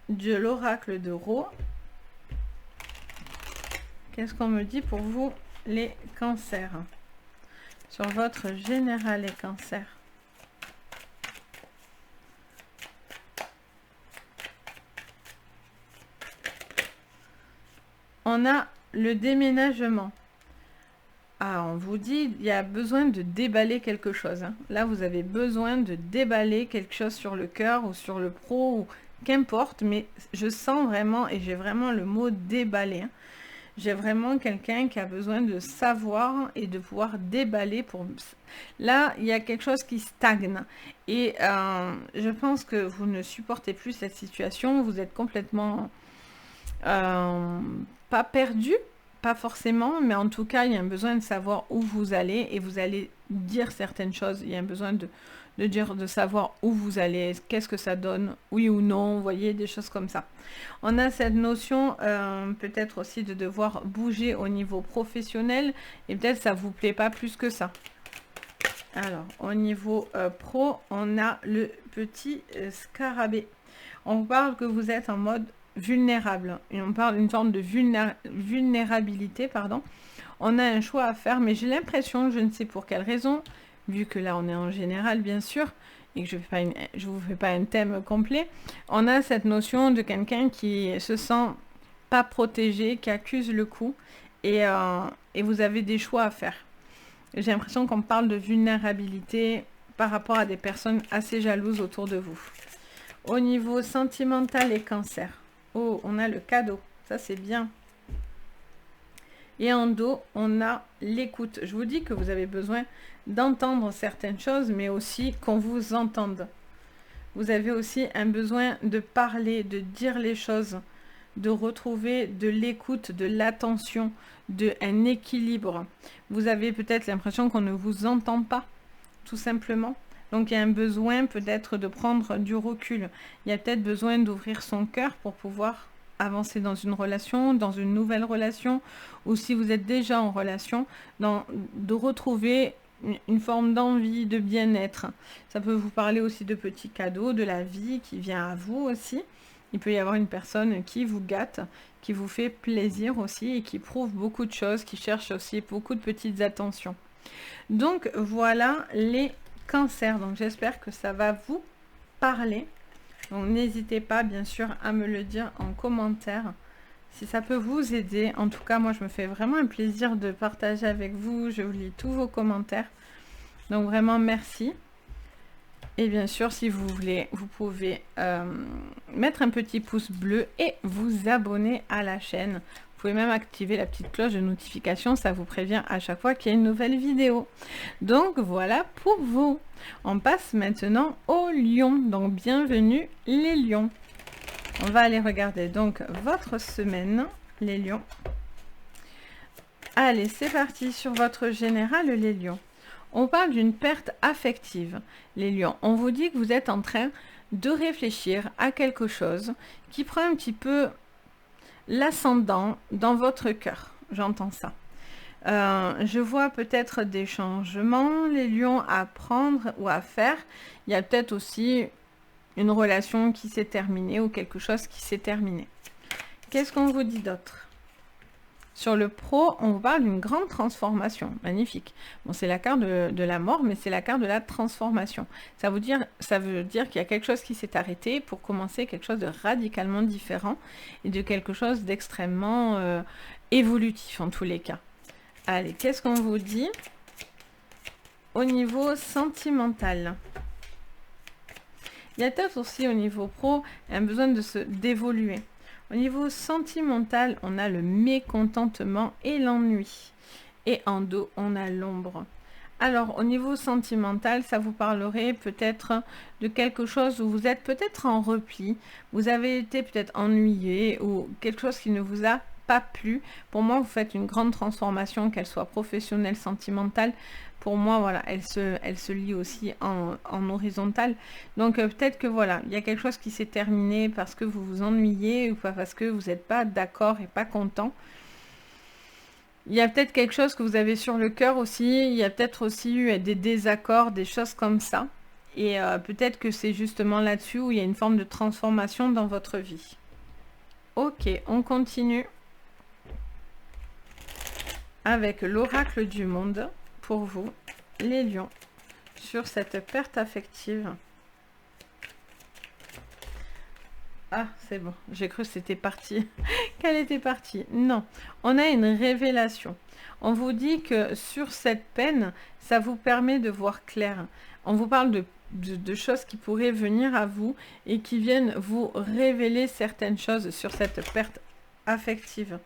de l'oracle de Ro, qu'est-ce qu'on me dit pour vous, les cancers? Sur votre général, les cancers. On a le déménagement. Ah, on vous dit, il y a besoin de déballer quelque chose. Hein. Là, vous avez besoin de déballer quelque chose sur le cœur ou sur le pro, ou qu'importe, mais je sens vraiment, et j'ai vraiment le mot déballer. Hein. J'ai vraiment quelqu'un qui a besoin de savoir et de pouvoir déballer pour... Là, il y a quelque chose qui stagne. Et je pense que vous ne supportez plus cette situation. Vous êtes complètement... pas perdu, pas forcément, mais en tout cas, il y a un besoin de savoir où vous allez et vous allez dire certaines choses. Il y a un besoin de de savoir où vous allez, qu'est-ce que ça donne, oui ou non, vous voyez, des choses comme ça. On a cette notion peut-être aussi de devoir bouger au niveau professionnel, et peut-être ça vous plaît pas plus que ça. Alors, au niveau pro, on a le petit scarabée. On parle que vous êtes en mode vulnérable. Et on parle d'une forme de vulnérabilité, pardon. On a un choix à faire, mais j'ai l'impression, je ne sais pour quelle raison, vu que là on est en général bien sûr, et que je ne vous fais pas un thème complet, on a cette notion de quelqu'un qui se sent pas protégé, qui accuse le coup, et vous avez des choix à faire. J'ai l'impression qu'on parle de vulnérabilité par rapport à des personnes assez jalouses autour de vous. Au niveau sentimental et cancer, oh, on a le cadeau, ça c'est bien. Et en dos, on a l'écoute. Je vous dis que vous avez besoin d'entendre certaines choses, mais aussi qu'on vous entende. Vous avez aussi un besoin de parler, de dire les choses, de retrouver de l'écoute, de l'attention, un équilibre. Vous avez peut-être l'impression qu'on ne vous entend pas, tout simplement. Donc il y a un besoin peut-être de prendre du recul. Il y a peut-être besoin d'ouvrir son cœur pour pouvoir avancer dans une relation, dans une nouvelle relation, ou si vous êtes déjà en relation, de retrouver une forme d'envie, de bien-être. Ça peut vous parler aussi de petits cadeaux, de la vie qui vient à vous aussi. Il peut y avoir une personne qui vous gâte, qui vous fait plaisir aussi et qui prouve beaucoup de choses, qui cherche aussi beaucoup de petites attentions. Donc voilà les cancers. Donc j'espère que ça va vous parler. Donc n'hésitez pas bien sûr à me le dire en commentaire si ça peut vous aider. En tout cas, moi je me fais vraiment un plaisir de partager avec vous. Je vous lis tous vos commentaires. Donc vraiment merci. Et bien sûr, si vous voulez, vous pouvez mettre un petit pouce bleu et vous abonner à la chaîne. Vous pouvez même activer la petite cloche de notification, ça vous prévient à chaque fois qu'il y a une nouvelle vidéo. Donc voilà pour vous. On passe maintenant aux lions. Donc bienvenue les lions. On va aller regarder donc votre semaine, les lions. Allez, c'est parti sur votre général, les lions. On parle d'une perte affective, les lions. On vous dit que vous êtes en train de réfléchir à quelque chose qui prend un petit peu l'ascendant dans votre cœur. J'entends ça. Je vois peut-être des changements, les lions, à prendre ou à faire. Il y a peut-être aussi une relation qui s'est terminée ou quelque chose qui s'est terminé. Qu'est-ce qu'on vous dit d'autre? Sur le pro, on vous parle d'une grande transformation. Magnifique. Bon, c'est la carte de la mort, mais c'est la carte de la transformation. Ça veut dire qu'il y a quelque chose qui s'est arrêté pour commencer quelque chose de radicalement différent et de quelque chose d'extrêmement évolutif en tous les cas. Allez, qu'est-ce qu'on vous dit au niveau sentimental? Il y a peut-être aussi au niveau pro un besoin d'évoluer. Au niveau sentimental, on a le mécontentement et l'ennui. Et en dos, on a l'ombre. Alors, au niveau sentimental, ça vous parlerait peut-être de quelque chose où vous êtes peut-être en repli. Vous avez été peut-être ennuyé ou quelque chose qui ne vous a pas plu. Pour moi, vous faites une grande transformation, qu'elle soit professionnelle, sentimentale. Pour moi, voilà, elle se lie aussi en horizontal. Donc, peut-être que voilà, il y a quelque chose qui s'est terminé parce que vous vous ennuyez ou pas parce que vous n'êtes pas d'accord et pas content. Il y a peut-être quelque chose que vous avez sur le cœur aussi. Il y a peut-être aussi eu des désaccords, des choses comme ça. Et peut-être que c'est justement là-dessus où il y a une forme de transformation dans votre vie. Ok, on continue avec l'oracle du monde. Pour vous, les lions, sur cette perte affective. Ah, c'est bon, j'ai cru que c'était parti, qu'elle était partie. Non, on a une révélation. On vous dit que sur cette peine, ça vous permet de voir clair. On vous parle de choses qui pourraient venir à vous et qui viennent vous révéler certaines choses sur cette perte affective.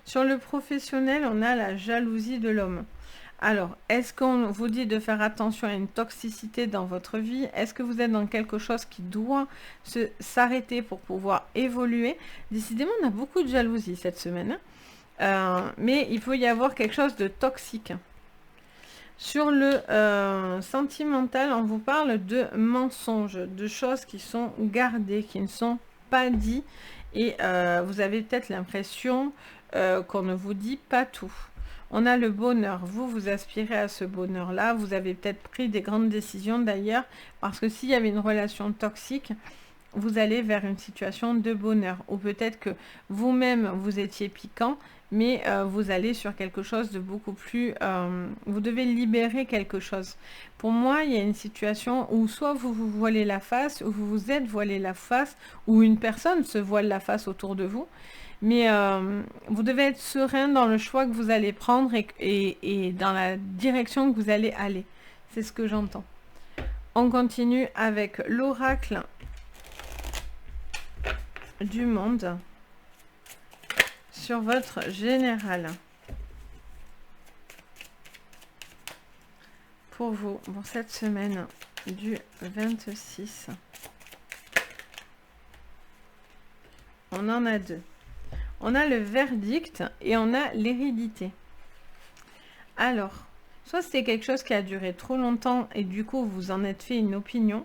Sur le professionnel, on a la jalousie de l'homme. Alors, est-ce qu'on vous dit de faire attention à une toxicité dans votre vie? Est-ce que vous êtes dans quelque chose qui doit s'arrêter pour pouvoir évoluer? Décidément, on a beaucoup de jalousie cette semaine. Mais il peut y avoir quelque chose de toxique. Sur le sentimental, on vous parle de mensonges, de choses qui sont gardées, qui ne sont pas dites. Et vous avez peut-être l'impression qu'on ne vous dit pas tout. On a le bonheur. Vous aspirez à ce bonheur-là. Vous avez peut-être pris des grandes décisions d'ailleurs. Parce que s'il y avait une relation toxique, vous allez vers une situation de bonheur. Ou peut-être que vous-même, vous étiez piquant, mais vous allez sur quelque chose de beaucoup plus... vous devez libérer quelque chose. Pour moi, il y a une situation où soit vous vous voilez la face, ou vous vous êtes voilé la face, ou une personne se voile la face autour de vous. Mais vous devez être serein dans le choix que vous allez prendre et dans la direction que vous allez aller. C'est ce que j'entends. On continue avec l'oracle du monde sur votre général. Pour vous, pour cette semaine du 26. On en a deux. On a le verdict et on a l'hérédité. Alors, soit c'est quelque chose qui a duré trop longtemps et du coup vous en êtes fait une opinion.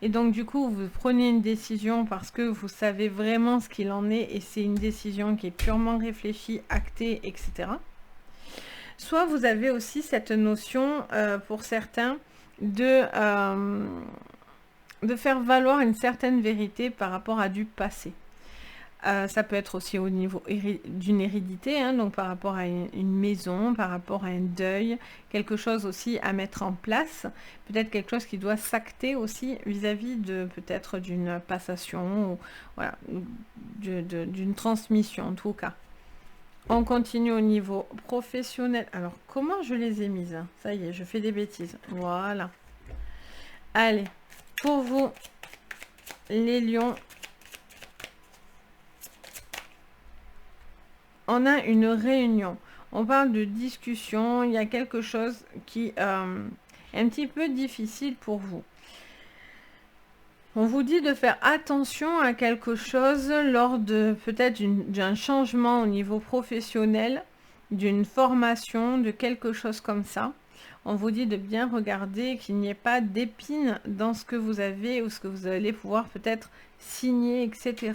Et donc du coup vous prenez une décision parce que vous savez vraiment ce qu'il en est et c'est une décision qui est purement réfléchie, actée, etc. Soit vous avez aussi cette notion pour certains de faire valoir une certaine vérité par rapport à du passé. Ça peut être aussi au niveau d'une hérédité, hein, donc par rapport à une maison, par rapport à un deuil, quelque chose aussi à mettre en place, peut-être quelque chose qui doit s'acter aussi vis-à-vis de peut-être d'une passation, ou, voilà, d'une transmission en tout cas. On continue au niveau professionnel. Alors, comment je les ai mises? Ça y est, je fais des bêtises. Voilà. Allez, pour vous, les lions, on a une réunion. On parle de discussion. Il y a quelque chose qui est un petit peu difficile pour vous. On vous dit de faire attention à quelque chose lors de peut-être d'un changement au niveau professionnel, d'une formation, de quelque chose comme ça. On vous dit de bien regarder qu'il n'y ait pas d'épines dans ce que vous avez ou ce que vous allez pouvoir peut-être signer, etc.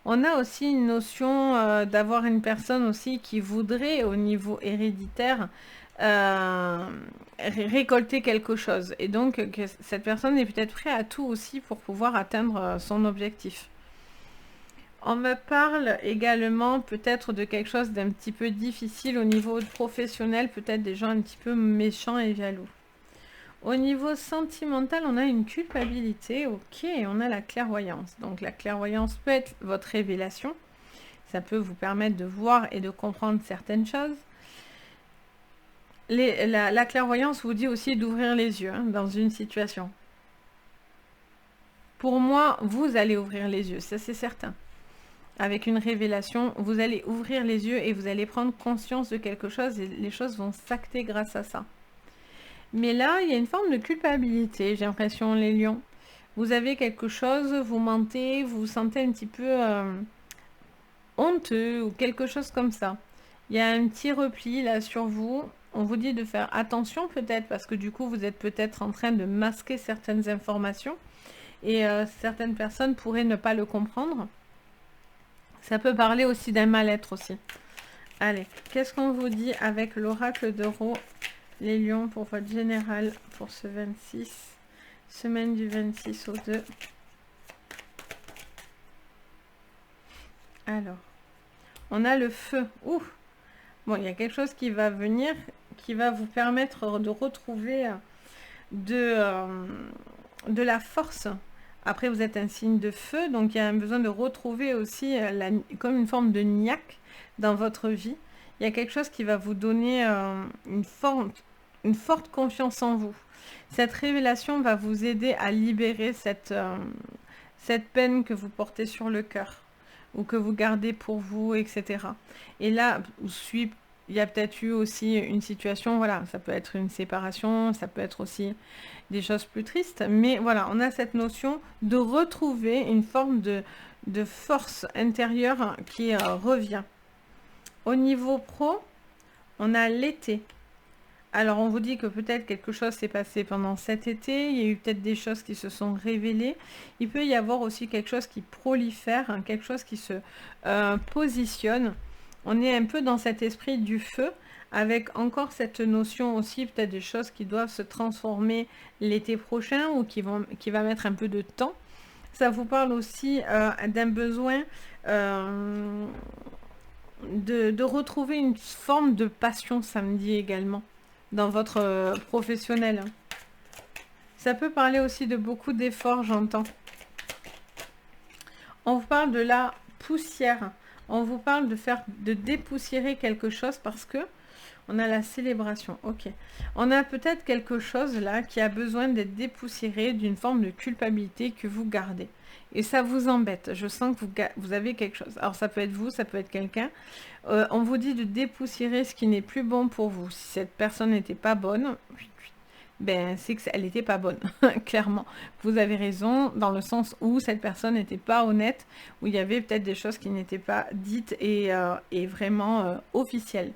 On a aussi une notion d'avoir une personne aussi qui voudrait au niveau héréditaire récolter quelque chose. Et donc que cette personne est peut-être prête à tout aussi pour pouvoir atteindre son objectif. On me parle également peut-être de quelque chose d'un petit peu difficile au niveau professionnel, peut-être des gens un petit peu méchants et jaloux. Au niveau sentimental, on a une culpabilité, ok, on a la clairvoyance. Donc la clairvoyance peut être votre révélation, ça peut vous permettre de voir et de comprendre certaines choses. La clairvoyance vous dit aussi d'ouvrir les yeux dans une situation. Pour moi, vous allez ouvrir les yeux, ça c'est certain. Avec une révélation, vous allez ouvrir les yeux et vous allez prendre conscience de quelque chose et les choses vont s'acter grâce à ça. Mais là, il y a une forme de culpabilité, j'ai l'impression, les lions. Vous avez quelque chose, vous mentez, vous vous sentez un petit peu honteux ou quelque chose comme ça. Il y a un petit repli là sur vous. On vous dit de faire attention peut-être parce que du coup, vous êtes peut-être en train de masquer certaines informations et certaines personnes pourraient ne pas le comprendre. Ça peut parler aussi d'un mal-être aussi. Allez, qu'est-ce qu'on vous dit avec l'oracle d'Euro, les lions, pour votre général pour ce 26, semaine du 26 au 2. Alors, on a le feu. Ouh. Bon, il y a quelque chose qui va venir, qui va vous permettre de retrouver de la force. Après, vous êtes un signe de feu, donc il y a un besoin de retrouver aussi comme une forme de niaque dans votre vie. Il y a quelque chose qui va vous donner une forte confiance en vous. Cette révélation va vous aider à libérer cette peine que vous portez sur le cœur ou que vous gardez pour vous, etc. Et là, il y a peut-être eu aussi une situation, voilà, ça peut être une séparation, ça peut être aussi des choses plus tristes, mais voilà, on a cette notion de retrouver une forme de force intérieure qui revient. Au niveau pro, on a l'été. Alors, on vous dit que peut-être quelque chose s'est passé pendant cet été, il y a eu peut-être des choses qui se sont révélées. Il peut y avoir aussi quelque chose qui prolifère, hein, quelque chose qui se positionne. On est un peu dans cet esprit du feu, avec encore cette notion aussi, peut-être des choses qui doivent se transformer l'été prochain ou qui va mettre un peu de temps. Ça vous parle aussi d'un besoin de retrouver une forme de passion samedi également dans votre professionnel. Ça peut parler aussi de beaucoup d'efforts, j'entends. On vous parle de la poussière. On vous parle de dépoussiérer quelque chose parce que on a la célébration. Ok. On a peut-être quelque chose là qui a besoin d'être dépoussiéré d'une forme de culpabilité que vous gardez. Et ça vous embête. Je sens que vous avez quelque chose. Alors ça peut être vous, ça peut être quelqu'un. On vous dit de dépoussiérer ce qui n'est plus bon pour vous. Si cette personne n'était pas bonne, ben c'est qu'elle n'était pas bonne. Clairement, vous avez raison dans le sens où cette personne n'était pas honnête, où il y avait peut-être des choses qui n'étaient pas dites et vraiment officielles.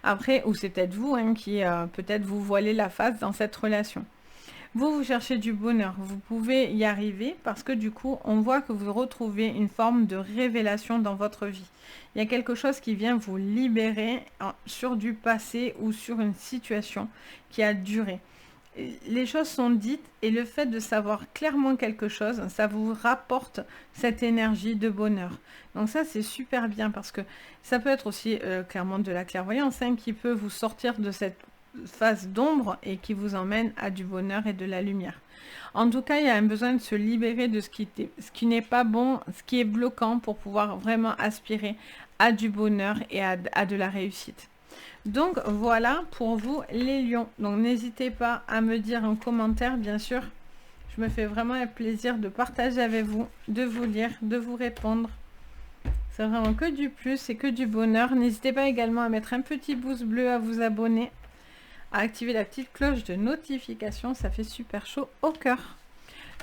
Après, ou c'est peut-être vous hein, qui peut-être vous voilez la face dans cette relation. Vous cherchez du bonheur, vous pouvez y arriver parce que du coup, on voit que vous retrouvez une forme de révélation dans votre vie. Il y a quelque chose qui vient vous libérer sur du passé ou sur une situation qui a duré. Les choses sont dites et le fait de savoir clairement quelque chose, ça vous rapporte cette énergie de bonheur. Donc ça, c'est super bien parce que ça peut être aussi clairement de la clairvoyance hein, qui peut vous sortir de cette phase d'ombre et qui vous emmène à du bonheur et de la lumière. En tout cas, il y a un besoin de se libérer de ce qui n'est pas bon, ce qui est bloquant pour pouvoir vraiment aspirer à du bonheur et à de la réussite. Donc voilà pour vous les lions. Donc n'hésitez pas à me dire en commentaire, bien sûr. Je me fais vraiment un plaisir de partager avec vous, de vous lire, de vous répondre. C'est vraiment que du plus et que du bonheur. N'hésitez pas également à mettre un petit pouce bleu, à vous abonner, à activer la petite cloche de notification. Ça fait super chaud au cœur.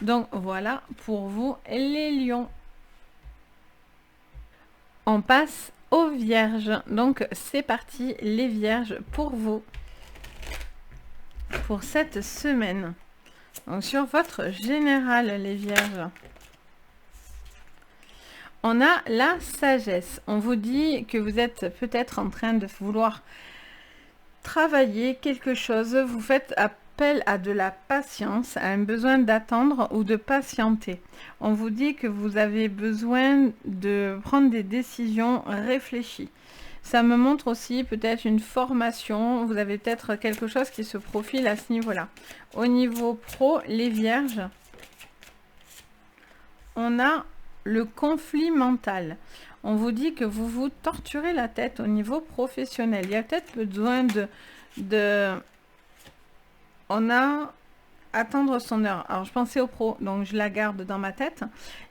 Donc voilà pour vous les lions. On passe aux vierges. Donc c'est parti les vierges pour vous. Pour cette semaine. Donc sur votre général les vierges. On a la sagesse. On vous dit que vous êtes peut-être en train de vouloir travailler quelque chose. Vous faites appel à de la patience, à un besoin d'attendre ou de patienter. On vous dit que vous avez besoin de prendre des décisions réfléchies. Ça me montre aussi peut-être une formation. Vous avez peut-être quelque chose qui se profile à ce niveau-là. Au niveau pro, les vierges, on a le conflit mental. On vous dit que vous vous torturez la tête au niveau professionnel. Il y a peut-être besoin on a attendre son heure. Alors, je pensais au pro, donc je la garde dans ma tête.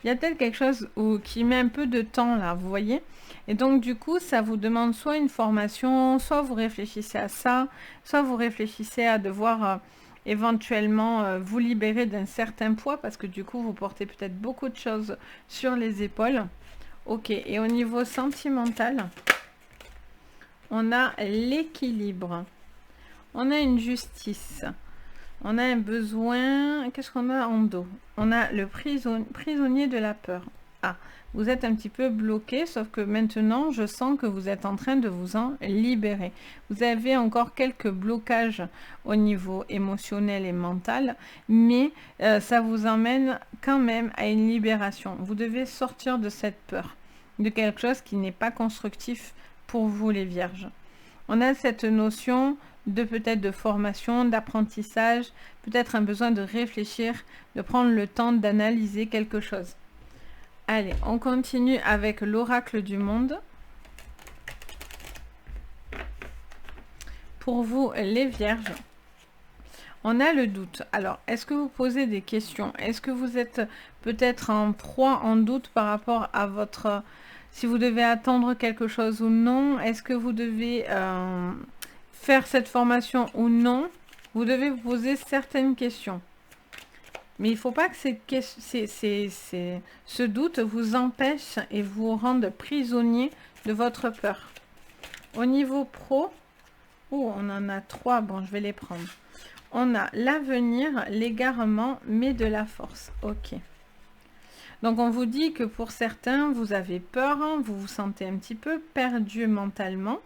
Il y a peut-être quelque chose qui met un peu de temps, là, vous voyez. Et donc, du coup, ça vous demande soit une formation, soit vous réfléchissez à ça, soit vous réfléchissez à devoir éventuellement vous libérer d'un certain poids, parce que du coup, vous portez peut-être beaucoup de choses sur les épaules. Ok, et au niveau sentimental, on a l'équilibre. On a une justice. On a un besoin. Qu'est-ce qu'on a en dos? On a le prisonnier de la peur. Ah, vous êtes un petit peu bloqué, sauf que maintenant, je sens que vous êtes en train de vous en libérer. Vous avez encore quelques blocages au niveau émotionnel et mental, mais ça vous emmène quand même à une libération. Vous devez sortir de cette peur, de quelque chose qui n'est pas constructif pour vous, les vierges. On a cette notion de peut-être de formation, d'apprentissage, peut-être un besoin de réfléchir, de prendre le temps d'analyser quelque chose. Allez, on continue avec l'oracle du monde. Pour vous, les vierges, on a le doute. Alors, est-ce que vous posez des questions? Est-ce que vous êtes peut-être en proie, en doute par rapport à votre... Si vous devez attendre quelque chose ou non? Est-ce que vous devez faire cette formation ou non? Vous devez vous poser certaines questions. Mais il ne faut pas que ce doute vous empêche et vous rende prisonnier de votre peur. Au niveau pro, Oh, on en a 3. Bon, je vais les prendre. On a l'avenir, l'égarement, mais de la force. Ok. Donc, on vous dit que pour certains, vous avez peur, hein, vous vous sentez un petit peu perdu mentalement,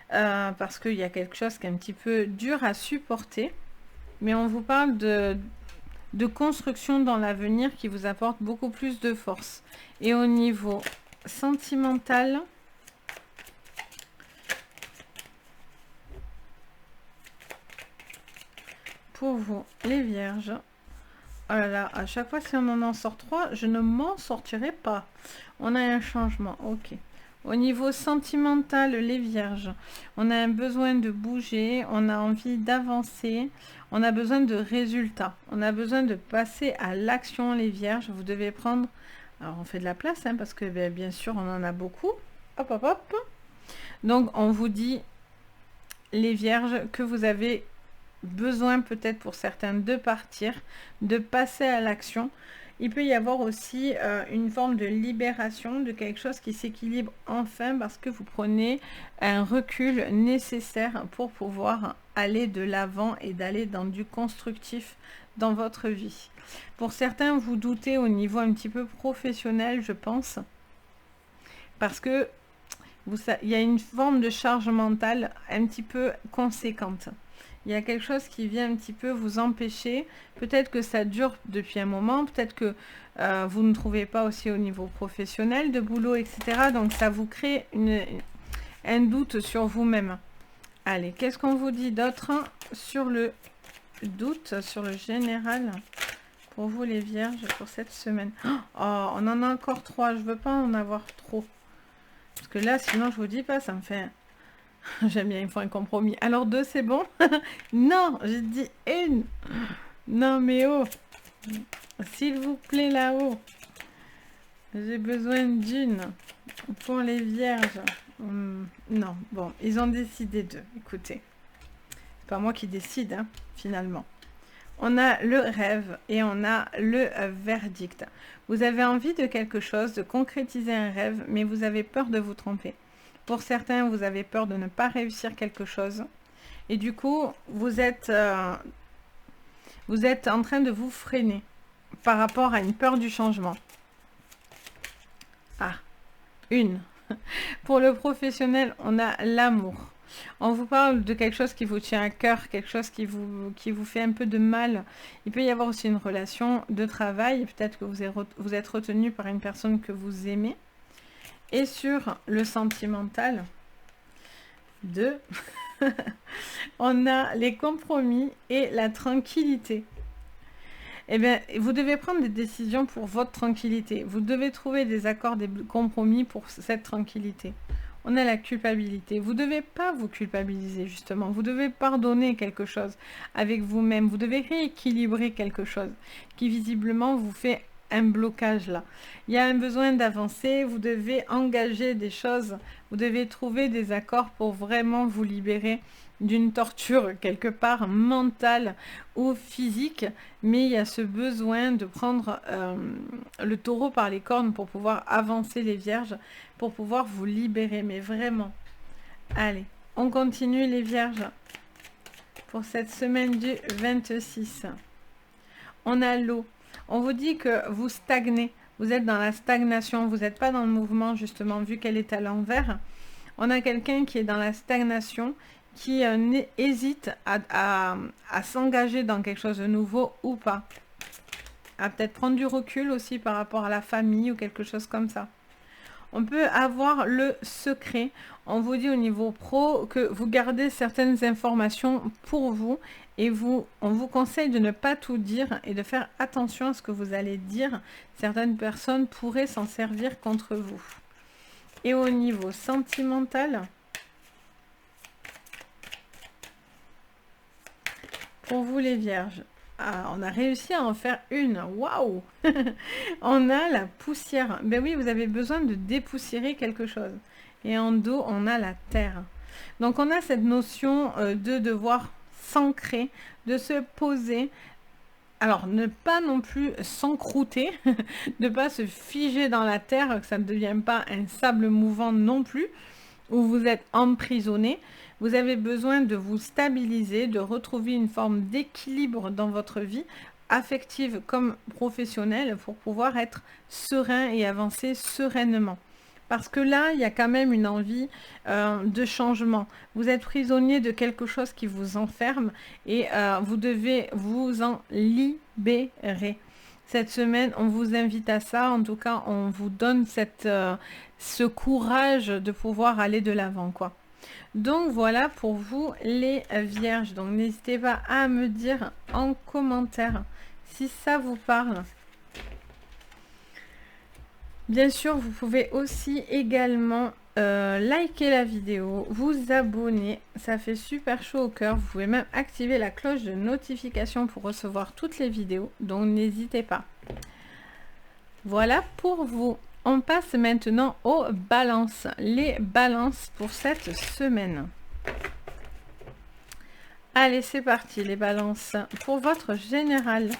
parce qu'il y a quelque chose qui est un petit peu dur à supporter. Mais on vous parle de construction dans l'avenir qui vous apporte beaucoup plus de force. Et au niveau sentimental, pour vous, les vierges, oh là là, à chaque fois si on en sort 3, je ne m'en sortirai pas. On a un changement, ok. Au niveau sentimental, les vierges, on a un besoin de bouger, on a envie d'avancer, on a besoin de résultats, on a besoin de passer à l'action, les vierges. Vous devez prendre, alors on fait de la place, hein, parce que bien sûr on en a beaucoup. Hop, hop, hop. Donc on vous dit, les vierges, que vous avez besoin peut-être pour certains de partir, de passer à l'action. Il peut y avoir aussi une forme de libération de quelque chose qui s'équilibre enfin parce que vous prenez un recul nécessaire pour pouvoir aller de l'avant et d'aller dans du constructif dans votre vie. Pour certains, vous doutez au niveau un petit peu professionnel, je pense, parce que il y a une forme de charge mentale un petit peu conséquente. Il y a quelque chose qui vient un petit peu vous empêcher. Peut-être que ça dure depuis un moment. Peut-être que vous ne trouvez pas aussi au niveau professionnel de boulot, etc. Donc, ça vous crée un doute sur vous-même. Allez, qu'est-ce qu'on vous dit d'autre sur le doute, sur le général pour vous les vierges pour cette semaine? Oh, on en a encore 3. Je ne veux pas en avoir trop. Parce que là, sinon, je vous dis pas, ça me fait... J'aime bien, il faut un compromis. Alors 2, c'est bon? Non, j'ai dit 1. Non, mais oh, s'il vous plaît, là-haut. J'ai besoin d'une pour les vierges. Non, bon, ils ont décidé 2. Écoutez, c'est pas moi qui décide, hein, finalement. On a le rêve et on a le verdict. Vous avez envie de quelque chose, de concrétiser un rêve, mais vous avez peur de vous tromper. Pour certains, vous avez peur de ne pas réussir quelque chose. Et du coup, vous êtes en train de vous freiner par rapport à une peur du changement. Ah, 1. Pour le professionnel, on a l'amour. On vous parle de quelque chose qui vous tient à cœur, quelque chose qui vous fait un peu de mal. Il peut y avoir aussi une relation de travail. Peut-être que vous êtes retenu par une personne que vous aimez. Et sur le sentimental, 2, on a les compromis et la tranquillité. Eh bien, vous devez prendre des décisions pour votre tranquillité. Vous devez trouver des accords, des compromis pour cette tranquillité. On a la culpabilité. Vous ne devez pas vous culpabiliser, justement. Vous devez pardonner quelque chose avec vous-même. Vous devez rééquilibrer quelque chose qui, visiblement, vous fait un blocage là. Il y a un besoin d'avancer, vous devez engager des choses, vous devez trouver des accords pour vraiment vous libérer d'une torture quelque part mentale ou physique, mais il y a ce besoin de prendre le taureau par les cornes pour pouvoir avancer les vierges, pour pouvoir vous libérer, mais vraiment. Allez, on continue les vierges pour cette semaine du 26. On a l'eau. On vous dit que vous stagnez, vous êtes dans la stagnation, vous n'êtes pas dans le mouvement justement, vu qu'elle est à l'envers. On a quelqu'un qui est dans la stagnation, qui hésite à s'engager dans quelque chose de nouveau ou pas. À peut-être prendre du recul aussi par rapport à la famille ou quelque chose comme ça. On peut avoir le secret. On vous dit au niveau pro que vous gardez certaines informations pour vous et on vous conseille de ne pas tout dire et de faire attention à ce que vous allez dire. Certaines personnes pourraient s'en servir contre vous. Et au niveau sentimental, pour vous les vierges, on a réussi à en faire une. Waouh! On a la poussière. Ben oui, vous avez besoin de dépoussiérer quelque chose. Et en dos, on a la terre. Donc, on a cette notion de devoir s'ancrer, de se poser. Alors, ne pas non plus s'encrouter, ne pas se figer dans la terre, que ça ne devienne pas un sable mouvant non plus, où vous êtes emprisonné. Vous avez besoin de vous stabiliser, de retrouver une forme d'équilibre dans votre vie, affective comme professionnelle, pour pouvoir être serein et avancer sereinement. Parce que là, il y a quand même une envie de changement. Vous êtes prisonnier de quelque chose qui vous enferme et vous devez vous en libérer. Cette semaine, on vous invite à ça. En tout cas, on vous donne ce courage de pouvoir aller de l'avant, quoi. Donc voilà pour vous les vierges. Donc n'hésitez pas à me dire en commentaire si ça vous parle. Bien sûr, vous pouvez aussi également liker la vidéo, vous abonner, ça fait super chaud au cœur. Vous pouvez même activer la cloche de notification pour recevoir toutes les vidéos, donc n'hésitez pas. Voilà pour vous. On passe maintenant aux balances. Les balances pour cette semaine. Allez, c'est parti les balances. Pour votre général,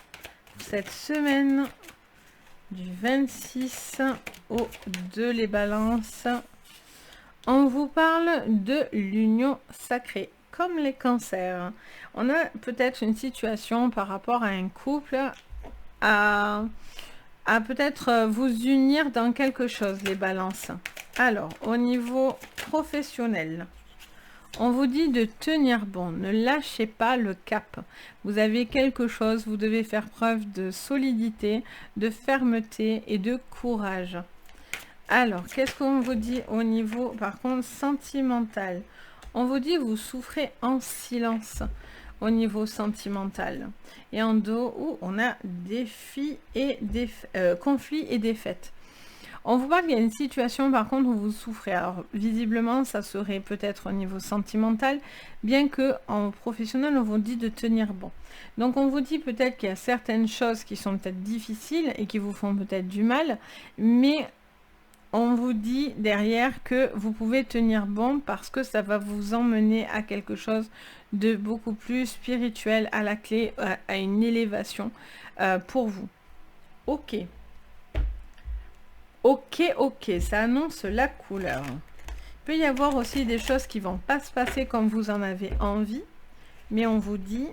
cette semaine du 26 au 2, les balances. On vous parle de l'union sacrée, comme les cancers. On a peut-être une situation par rapport à un couple à peut-être vous unir dans quelque chose, les balances. Alors, au niveau professionnel, on vous dit de tenir bon, ne lâchez pas le cap. Vous avez quelque chose, vous devez faire preuve de solidité, de fermeté et de courage. Alors, qu'est-ce qu'on vous dit au niveau, par contre, sentimental? On vous dit vous souffrez en silence au niveau sentimental. Et en dos, où on a défis et conflits et défaites. On vous parle qu'il y a une situation, par contre, où vous souffrez. Alors, visiblement, ça serait peut-être au niveau sentimental, bien que en professionnel, on vous dit de tenir bon. Donc, on vous dit peut-être qu'il y a certaines choses qui sont peut-être difficiles et qui vous font peut-être du mal, mais on vous dit derrière que vous pouvez tenir bon parce que ça va vous emmener à quelque chose de beaucoup plus spirituel, à la clé, à une élévation pour vous. Ok. Ok, ça annonce la couleur. Il peut y avoir aussi des choses qui vont pas se passer comme vous en avez envie, mais on vous dit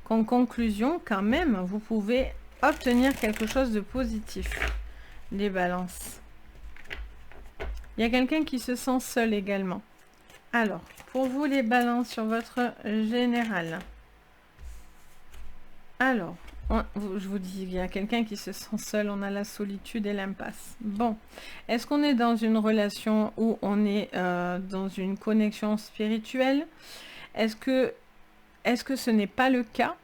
qu'en conclusion, quand même, vous pouvez obtenir quelque chose de positif. Les balances. Il y a quelqu'un qui se sent seul également. Alors, pour vous les balances sur votre général. Alors, je vous dis, il y a quelqu'un qui se sent seul, on a la solitude et l'impasse. Bon, est-ce qu'on est dans une relation où on est dans une connexion spirituelle? Est-ce que ce n'est pas le cas?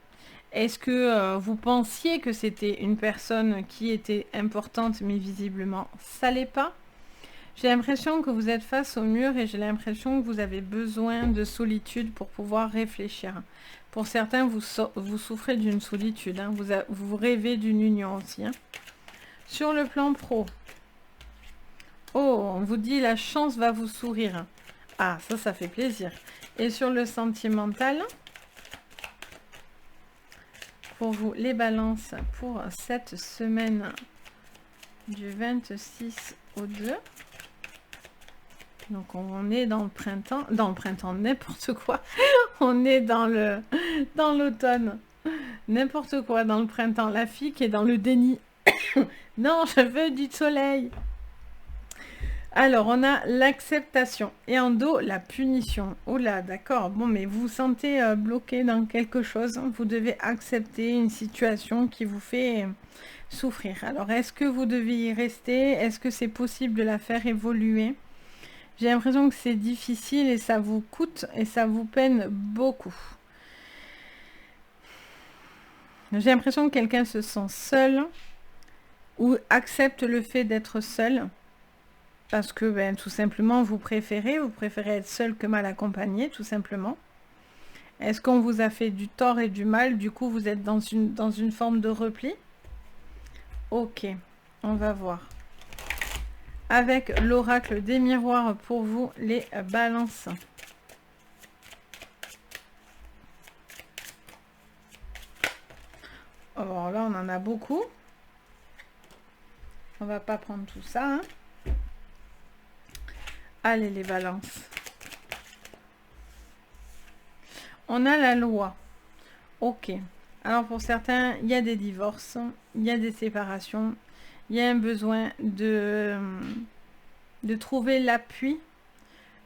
Est-ce que vous pensiez que c'était une personne qui était importante, mais visiblement, ça l'est pas? J'ai l'impression que vous êtes face au mur et j'ai l'impression que vous avez besoin de solitude pour pouvoir réfléchir. Pour certains, vous souffrez d'une solitude. Hein. Vous rêvez d'une union aussi. Hein. Sur le plan pro, oh, on vous dit la chance va vous sourire. Ah, ça fait plaisir. Et sur le sentimental, pour vous, les balances pour cette semaine du 26 au 2. Donc on est dans le printemps, n'importe quoi. On est dans l'automne, n'importe quoi, dans le printemps. La fille qui est dans le déni. Non, je veux du soleil. Alors, on a l'acceptation. Et en dos, la punition. Oh là, d'accord. Bon, mais vous vous sentez bloqué dans quelque chose. Vous devez accepter une situation qui vous fait souffrir. Alors, est-ce que vous devez y rester? Est-ce que c'est possible de la faire évoluer? J'ai l'impression que c'est difficile et ça vous coûte et ça vous peine beaucoup. J'ai l'impression que quelqu'un se sent seul ou accepte le fait d'être seul parce que tout simplement vous préférez être seul que mal accompagné, tout simplement. Est-ce qu'on vous a fait du tort et du mal? Du coup, vous êtes dans une forme de repli? Ok, on va voir. Avec l'oracle des miroirs pour vous, les balances. Alors là, on en a beaucoup. On va pas prendre tout ça. Hein. Allez, les balances. On a la loi. Ok. Alors pour certains, il y a des divorces, il y a des séparations, il y a un besoin de trouver l'appui,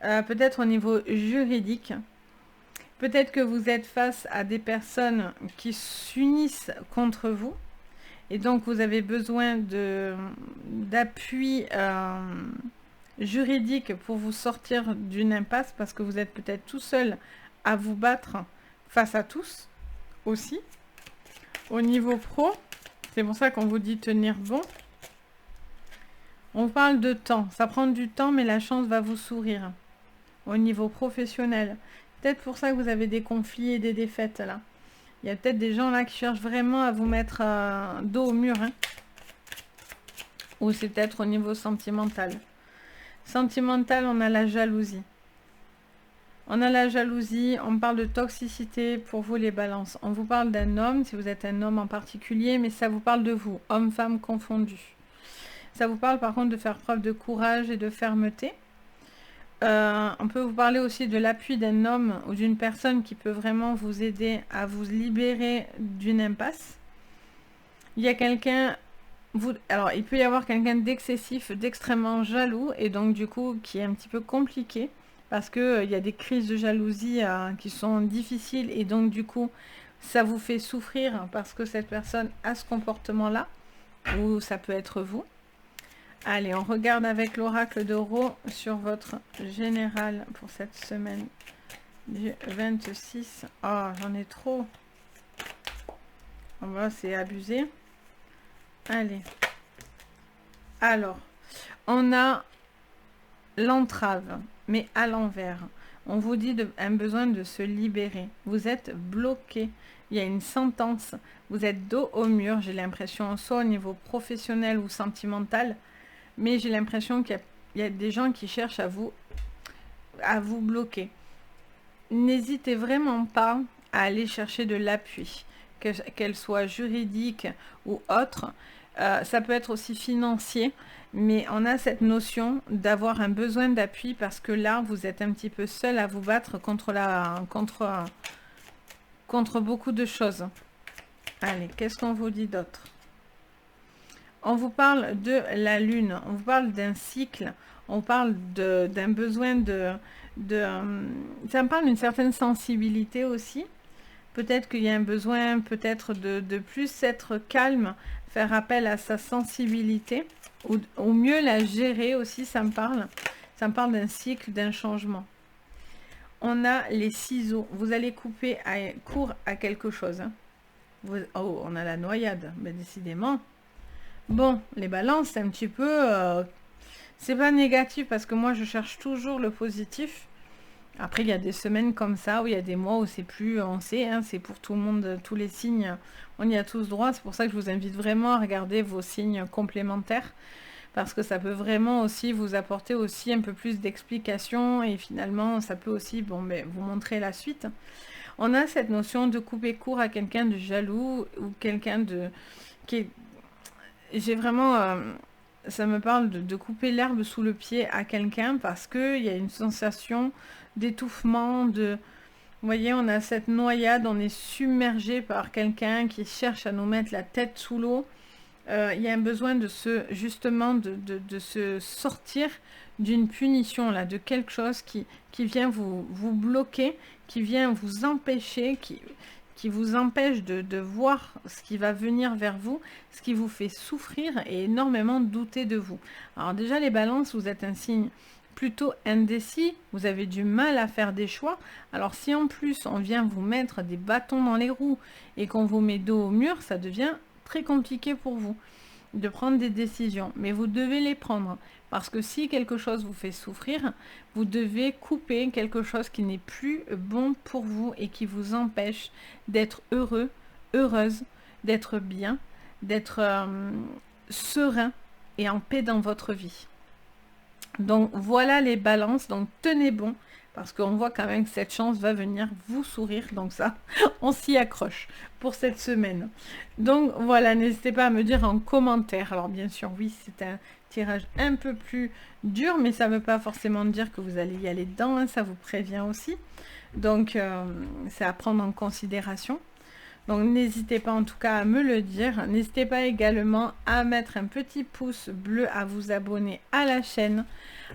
peut-être au niveau juridique. Peut-être que vous êtes face à des personnes qui s'unissent contre vous. Et donc, vous avez besoin d'appui juridique pour vous sortir d'une impasse parce que vous êtes peut-être tout seul à vous battre face à tous aussi. Au niveau pro, c'est pour ça qu'on vous dit tenir bon. On parle de temps. Ça prend du temps, mais la chance va vous sourire. Au niveau professionnel. Peut-être pour ça que vous avez des conflits et des défaites là. Il y a peut-être des gens là qui cherchent vraiment à vous mettre dos au mur. Hein. Ou c'est peut-être au niveau sentimental. Sentimental, on a la jalousie. On a la jalousie, on parle de toxicité pour vous les balances. On vous parle d'un homme, si vous êtes un homme en particulier, mais ça vous parle de vous, homme-femme confondus. Ça vous parle par contre de faire preuve de courage et de fermeté. On peut vous parler aussi de l'appui d'un homme ou d'une personne qui peut vraiment vous aider à vous libérer d'une impasse. Il y a quelqu'un, alors il peut y avoir quelqu'un d'excessif, d'extrêmement jaloux et donc du coup qui est un petit peu compliqué parce que il y a des crises de jalousie qui sont difficiles et donc du coup ça vous fait souffrir parce que cette personne a ce comportement-là ou ça peut être vous. Allez, on regarde avec l'oracle d'Oro sur votre général pour cette semaine du 26. Oh, j'en ai trop. Oh, c'est abusé. Allez. Alors, on a l'entrave, mais à l'envers. On vous dit un besoin de se libérer. Vous êtes bloqué. Il y a une sentence. Vous êtes dos au mur, j'ai l'impression, soit au niveau professionnel ou sentimental. Mais j'ai l'impression qu'il y a des gens qui cherchent à vous bloquer. N'hésitez vraiment pas à aller chercher de l'appui, qu'elle soit juridique ou autre. Ça peut être aussi financier, mais on a cette notion d'avoir un besoin d'appui parce que là, vous êtes un petit peu seul à vous battre contre beaucoup de choses. Allez, qu'est-ce qu'on vous dit d'autre ? On vous parle de la lune, on vous parle d'un cycle, on parle d'un besoin ça me parle d'une certaine sensibilité aussi. Peut-être qu'il y a un besoin peut-être de plus être calme, faire appel à sa sensibilité, ou au mieux la gérer aussi, ça me parle. Ça me parle d'un cycle, d'un changement. On a les ciseaux, vous allez couper court à quelque chose. Hein. Oh, on a la noyade, mais décidément. Bon, les balances, c'est un petit peu... c'est pas négatif parce que moi, je cherche toujours le positif. Après, il y a des semaines comme ça, où il y a des mois où c'est plus... On sait, hein, c'est pour tout le monde, tous les signes. On y a tous droit. C'est pour ça que je vous invite vraiment à regarder vos signes complémentaires. Parce que ça peut vraiment aussi vous apporter aussi un peu plus d'explications. Et finalement, ça peut aussi vous montrer la suite. On a cette notion de couper court à quelqu'un de jaloux ou quelqu'un qui est... J'ai vraiment, ça me parle de couper l'herbe sous le pied à quelqu'un parce qu'il y a une sensation d'étouffement, vous voyez, on a cette noyade, on est submergé par quelqu'un qui cherche à nous mettre la tête sous l'eau. Il y a un besoin de justement, de se sortir d'une punition, là, de quelque chose qui vient vous bloquer, qui vient vous empêcher, qui vous empêche de voir ce qui va venir vers vous, ce qui vous fait souffrir et énormément douter de vous. Alors déjà, les balances, vous êtes un signe plutôt indécis, vous avez du mal à faire des choix. Alors si en plus on vient vous mettre des bâtons dans les roues et qu'on vous met dos au mur, ça devient très compliqué pour vous de prendre des décisions. Mais vous devez les prendre. Parce que si quelque chose vous fait souffrir, vous devez couper quelque chose qui n'est plus bon pour vous et qui vous empêche d'être heureux, heureuse, d'être bien, d'être serein et en paix dans votre vie. Donc voilà les balances, donc tenez bon, parce qu'on voit quand même que cette chance va venir vous sourire, donc ça, on s'y accroche pour cette semaine. Donc voilà, n'hésitez pas à me dire en commentaire. Alors bien sûr, oui, c'est un tirage un peu plus dur, mais ça ne veut pas forcément dire que vous allez y aller dedans, hein, ça vous prévient aussi. Donc c'est à prendre en considération. Donc n'hésitez pas en tout cas à me le dire. N'hésitez pas également à mettre un petit pouce bleu, à vous abonner à la chaîne,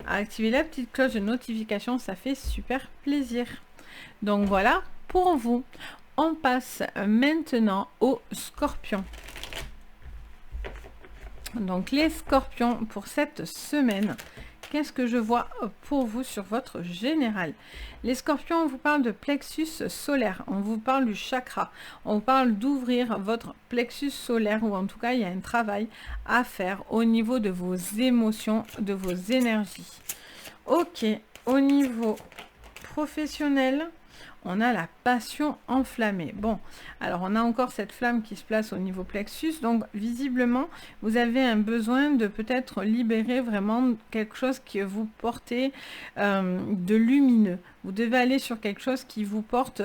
à activer la petite cloche de notification, ça fait super plaisir. Donc voilà pour vous. On passe maintenant aux scorpions. Donc les scorpions pour cette semaine. Qu'est-ce que je vois pour vous sur votre général? Les scorpions, on vous parle de plexus solaire, on vous parle du chakra, on vous parle d'ouvrir votre plexus solaire, ou en tout cas, il y a un travail à faire au niveau de vos émotions, de vos énergies. Ok, au niveau professionnel, on a la passion enflammée. Bon, alors on a encore cette flamme qui se place au niveau plexus, donc visiblement, vous avez un besoin de peut-être libérer vraiment quelque chose qui vous portez de lumineux. Vous devez aller sur quelque chose qui vous porte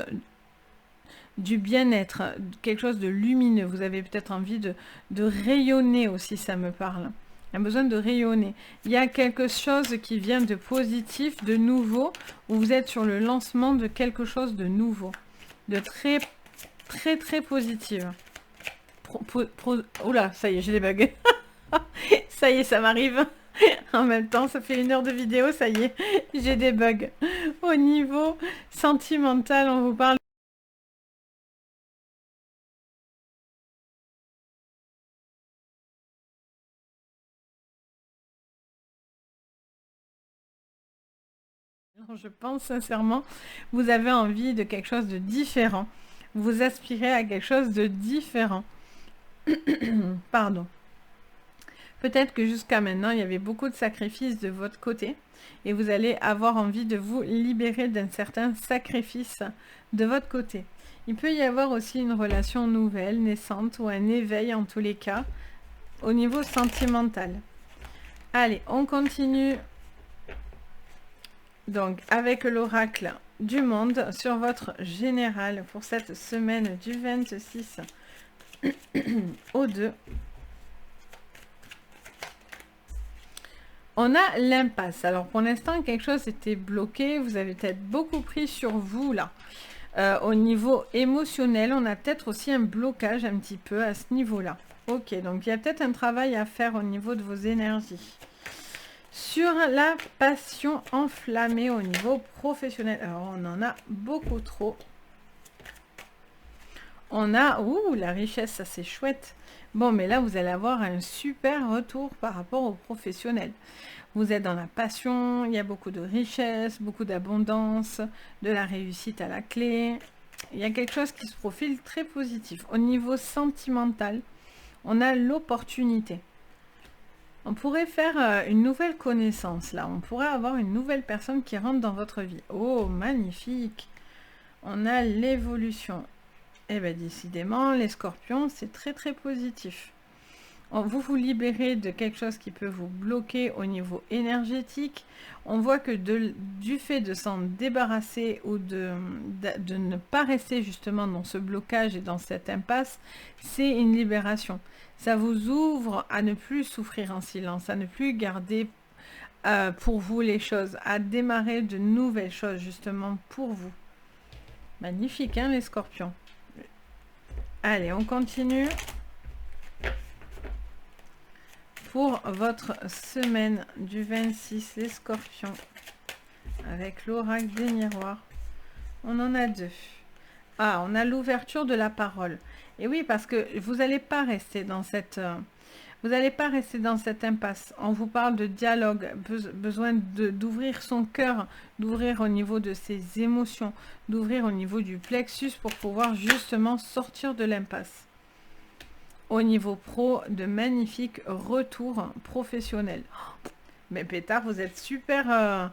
du bien-être, quelque chose de lumineux. Vous avez peut-être envie de rayonner aussi, ça me parle. Il y a besoin de rayonner. Il y a quelque chose qui vient de positif, de nouveau, où vous êtes sur le lancement de quelque chose de nouveau, de très, très, très positif. Oula, ça y est, j'ai des bugs. Ça y est, ça m'arrive. En même temps, ça fait 1 heure de vidéo, ça y est, j'ai des bugs. Au niveau sentimental, on vous parle. Je pense sincèrement, vous avez envie de quelque chose de différent. Vous aspirez à quelque chose de différent. Pardon. Peut-être que jusqu'à maintenant, il y avait beaucoup de sacrifices de votre côté et vous allez avoir envie de vous libérer d'un certain sacrifice de votre côté. Il peut y avoir aussi une relation nouvelle, naissante ou un éveil en tous les cas au niveau sentimental. Allez, on continue. Donc, avec l'oracle du monde sur votre général pour cette semaine du 26 au 2. On a l'impasse. Alors, pour l'instant, quelque chose était bloqué. Vous avez peut-être beaucoup pris sur vous, là. Au niveau émotionnel, on a peut-être aussi un blocage un petit peu à ce niveau-là. Ok, donc il y a peut-être un travail à faire au niveau de vos énergies. Sur la passion enflammée au niveau professionnel, alors on en a beaucoup trop. On a, ouh, la richesse, ça c'est chouette. Bon, mais là, vous allez avoir un super retour par rapport au professionnel. Vous êtes dans la passion, il y a beaucoup de richesse, beaucoup d'abondance, de la réussite à la clé. Il y a quelque chose qui se profile très positif. Au niveau sentimental, on a l'opportunité. On pourrait faire une nouvelle connaissance, là. On pourrait avoir une nouvelle personne qui rentre dans votre vie. Oh, magnifique! On a l'évolution. Eh bien, décidément, les scorpions, c'est très, très positif. Vous vous libérez de quelque chose qui peut vous bloquer au niveau énergétique. On voit que du fait de s'en débarrasser ou de ne pas rester justement dans ce blocage et dans cette impasse, c'est une libération. Ça vous ouvre à ne plus souffrir en silence, à ne plus garder pour vous les choses, à démarrer de nouvelles choses justement pour vous. Magnifique, hein, les scorpions. Allez, on continue. Pour votre semaine du 26, les scorpions, avec l'oracle des miroirs, on en a 2. Ah, on a l'ouverture de la parole. Et oui, parce que vous n'allez pas rester dans cette... vous n'allez pas rester dans cette impasse. On vous parle de dialogue, besoin d'ouvrir son cœur, d'ouvrir au niveau de ses émotions, d'ouvrir au niveau du plexus pour pouvoir justement sortir de l'impasse. Au niveau pro, de magnifiques retours professionnels. Mais pétard, vous êtes super...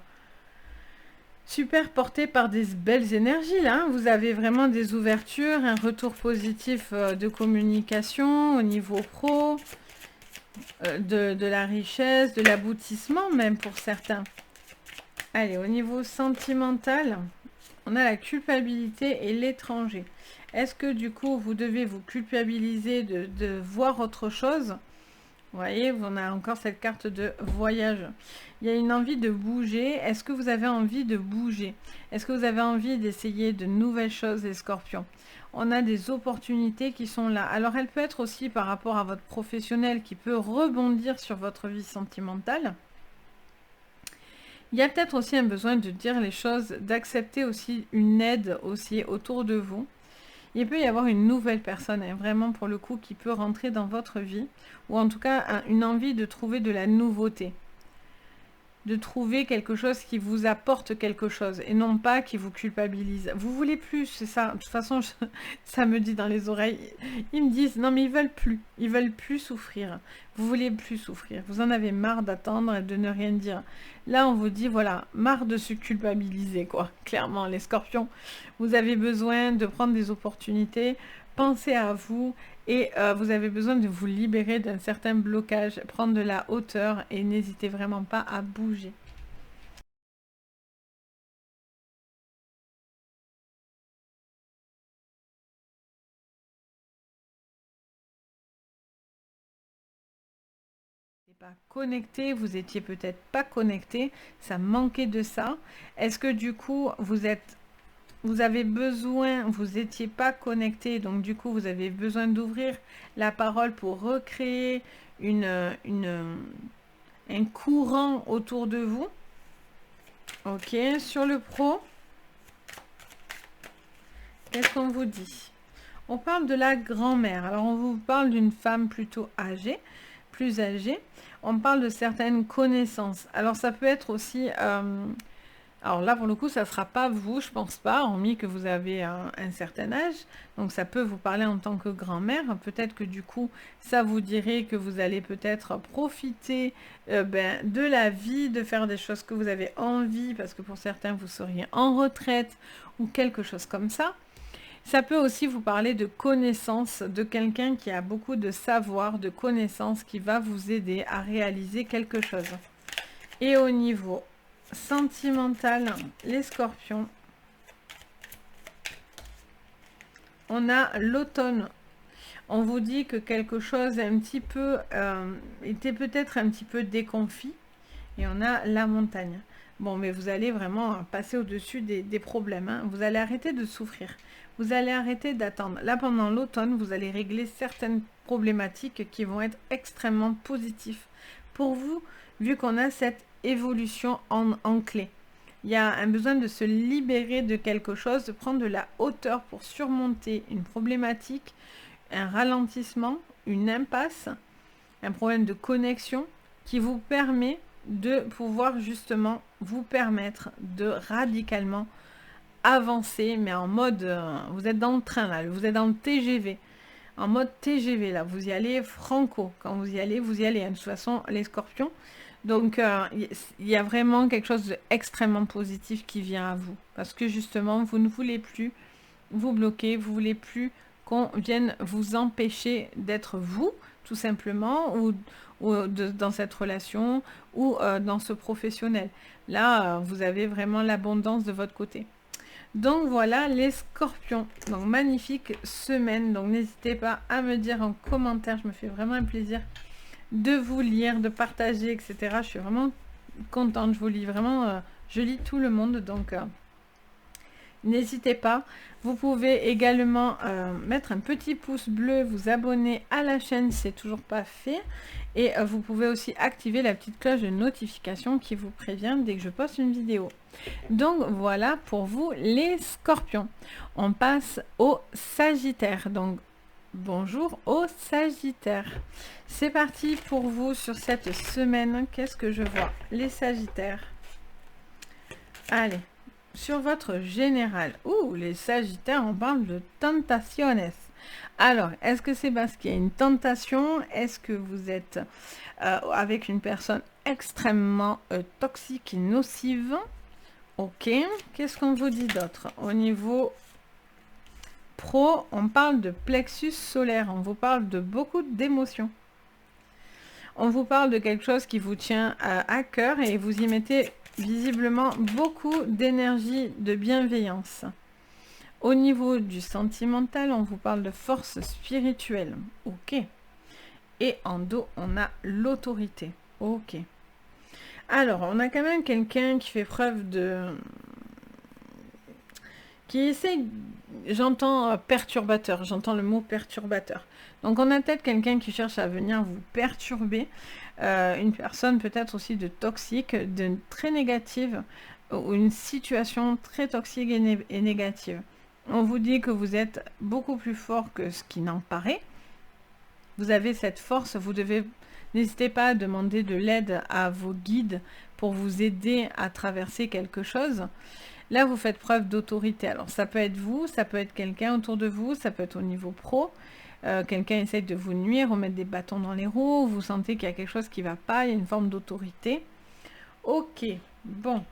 super porté par des belles énergies là, hein. Vous avez vraiment des ouvertures, un retour positif de communication au niveau pro. de la richesse, de l'aboutissement même pour certains. Allez, au niveau sentimental, on a la culpabilité et l'étranger. Est-ce que du coup, vous devez vous culpabiliser de voir autre chose? Vous voyez, on a encore cette carte de voyage. Il y a une envie de bouger. Est-ce que vous avez envie de bouger? Est-ce que vous avez envie d'essayer de nouvelles choses, les scorpions? On a des opportunités qui sont là. Alors, elle peut être aussi par rapport à votre professionnel qui peut rebondir sur votre vie sentimentale. Il y a peut-être aussi un besoin de dire les choses, d'accepter aussi une aide aussi autour de vous. Il peut y avoir une nouvelle personne, hein, vraiment pour le coup, qui peut rentrer dans votre vie, ou en tout cas une envie de trouver de la nouveauté, de trouver quelque chose qui vous apporte quelque chose, et non pas qui vous culpabilise. Vous voulez plus, c'est ça. De toute façon, ça me dit dans les oreilles, ils me disent, non mais ils veulent plus souffrir. Vous voulez plus souffrir, vous en avez marre d'attendre et de ne rien dire. Là, on vous dit, voilà, marre de se culpabiliser, quoi. Clairement, les scorpions, vous avez besoin de prendre des opportunités, pensez à vous, et vous avez besoin de vous libérer d'un certain blocage, prendre de la hauteur, et n'hésitez vraiment pas à bouger. Pas connecté, vous étiez peut-être pas connecté, ça manquait de ça. Est-ce que du coup vous avez besoin, vous étiez pas connecté, donc du coup vous avez besoin d'ouvrir la parole pour recréer un courant autour de vous? Ok, sur le pro, qu'est-ce qu'on vous dit? On parle de la grand-mère. Alors on vous parle d'une femme plutôt âgée, plus âgée. On parle de certaines connaissances. Alors ça peut être aussi alors là, pour le coup, ça ne sera pas vous, je pense pas, hormis que vous avez un certain âge. Donc ça peut vous parler en tant que grand-mère. Peut-être que du coup, ça vous dirait que vous allez peut-être profiter de la vie, de faire des choses que vous avez envie, parce que pour certains, vous seriez en retraite ou quelque chose comme ça. Ça peut aussi vous parler de connaissances, de quelqu'un qui a beaucoup de savoir, de connaissances, qui va vous aider à réaliser quelque chose. Et au niveau sentimental, les scorpions, on a l'automne. On vous dit que quelque chose un petit peu était peut-être un petit peu déconfit. Et on a la montagne. Bon, mais vous allez vraiment passer au-dessus des problèmes. Hein. Vous allez arrêter de souffrir. Vous allez arrêter d'attendre. Là, pendant l'automne, vous allez régler certaines problématiques qui vont être extrêmement positives pour vous, vu qu'on a cette évolution en clé. Il y a un besoin de se libérer de quelque chose, de prendre de la hauteur pour surmonter une problématique, un ralentissement, une impasse, un problème de connexion qui vous permet de pouvoir justement vous permettre de radicalement avancer, mais en mode, vous êtes dans le train là, vous êtes dans le TGV, en mode TGV là, vous y allez franco, quand vous y allez, hein. De toute façon, les scorpions, donc il y a vraiment quelque chose d'extrêmement positif qui vient à vous, parce que justement, vous ne voulez plus vous bloquer, vous voulez plus qu'on vienne vous empêcher d'être vous, tout simplement, ou dans cette relation, ou dans ce professionnel. Là, vous avez vraiment l'abondance de votre côté. Donc voilà les scorpions. Donc magnifique semaine. Donc n'hésitez pas à me dire en commentaire. Je me fais vraiment un plaisir de vous lire, de partager, etc. Je suis vraiment contente. Je vous lis vraiment. Je lis tout le monde. Donc n'hésitez pas. Vous pouvez également mettre un petit pouce bleu, vous abonner à la chaîne si c'est toujours pas fait. Et vous pouvez aussi activer la petite cloche de notification qui vous prévient dès que je poste une vidéo. Donc voilà pour vous les scorpions. On passe au Sagittaire. Donc bonjour au Sagittaire. C'est parti pour vous sur cette semaine. Qu'est-ce que je vois? Les Sagittaires. Allez. Sur votre général. Ouh, les Sagittaires, on parle de tentaciones. Alors, est-ce que c'est parce qu'il y a une tentation? Est-ce que vous êtes avec une personne extrêmement toxique et nocive? Ok. Qu'est-ce qu'on vous dit d'autre? Au niveau pro, on parle de plexus solaire. On vous parle de beaucoup d'émotions. On vous parle de quelque chose qui vous tient à cœur et vous y mettez visiblement beaucoup d'énergie, de bienveillance. Au niveau du sentimental, on vous parle de force spirituelle. Ok. Et en dos, on a l'autorité. Ok. Alors, on a quand même quelqu'un qui fait preuve de... qui essaie... J'entends perturbateur, j'entends le mot perturbateur. Donc, on a peut-être quelqu'un qui cherche à venir vous perturber. Une personne peut-être aussi de toxique, de très négative, ou une situation très toxique et négative. On vous dit que vous êtes beaucoup plus fort que ce qui n'en paraît. Vous avez cette force, vous devez... N'hésitez pas à demander de l'aide à vos guides pour vous aider à traverser quelque chose. Là, vous faites preuve d'autorité. Alors, ça peut être vous, ça peut être quelqu'un autour de vous, ça peut être au niveau pro. Quelqu'un essaie de vous nuire ou mettre des bâtons dans les roues. Vous sentez qu'il y a quelque chose qui ne va pas, il y a une forme d'autorité. Ok, bon.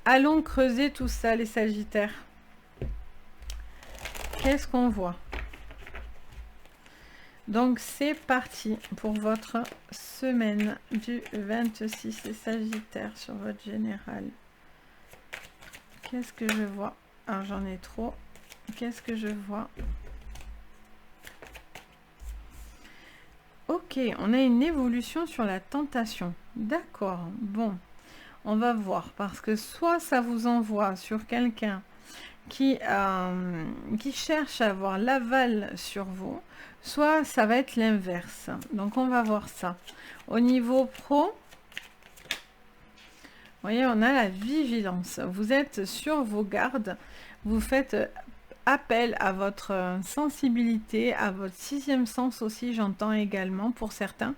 Allons creuser tout ça, les Sagittaires. Qu'est-ce qu'on voit? Donc, c'est parti pour votre semaine du 26, les Sagittaires, sur votre général. Qu'est-ce que je vois? Alors, j'en ai trop. Qu'est-ce que je vois? Ok, on a une évolution sur la tentation. D'accord, bon. On va voir, parce que soit ça vous envoie sur quelqu'un qui cherche à avoir l'aval sur vous, soit ça va être l'inverse. Donc, on va voir ça. Au niveau pro, vous voyez, on a la vigilance. Vous êtes sur vos gardes. Vous faites appel à votre sensibilité, à votre sixième sens aussi, j'entends également pour certains.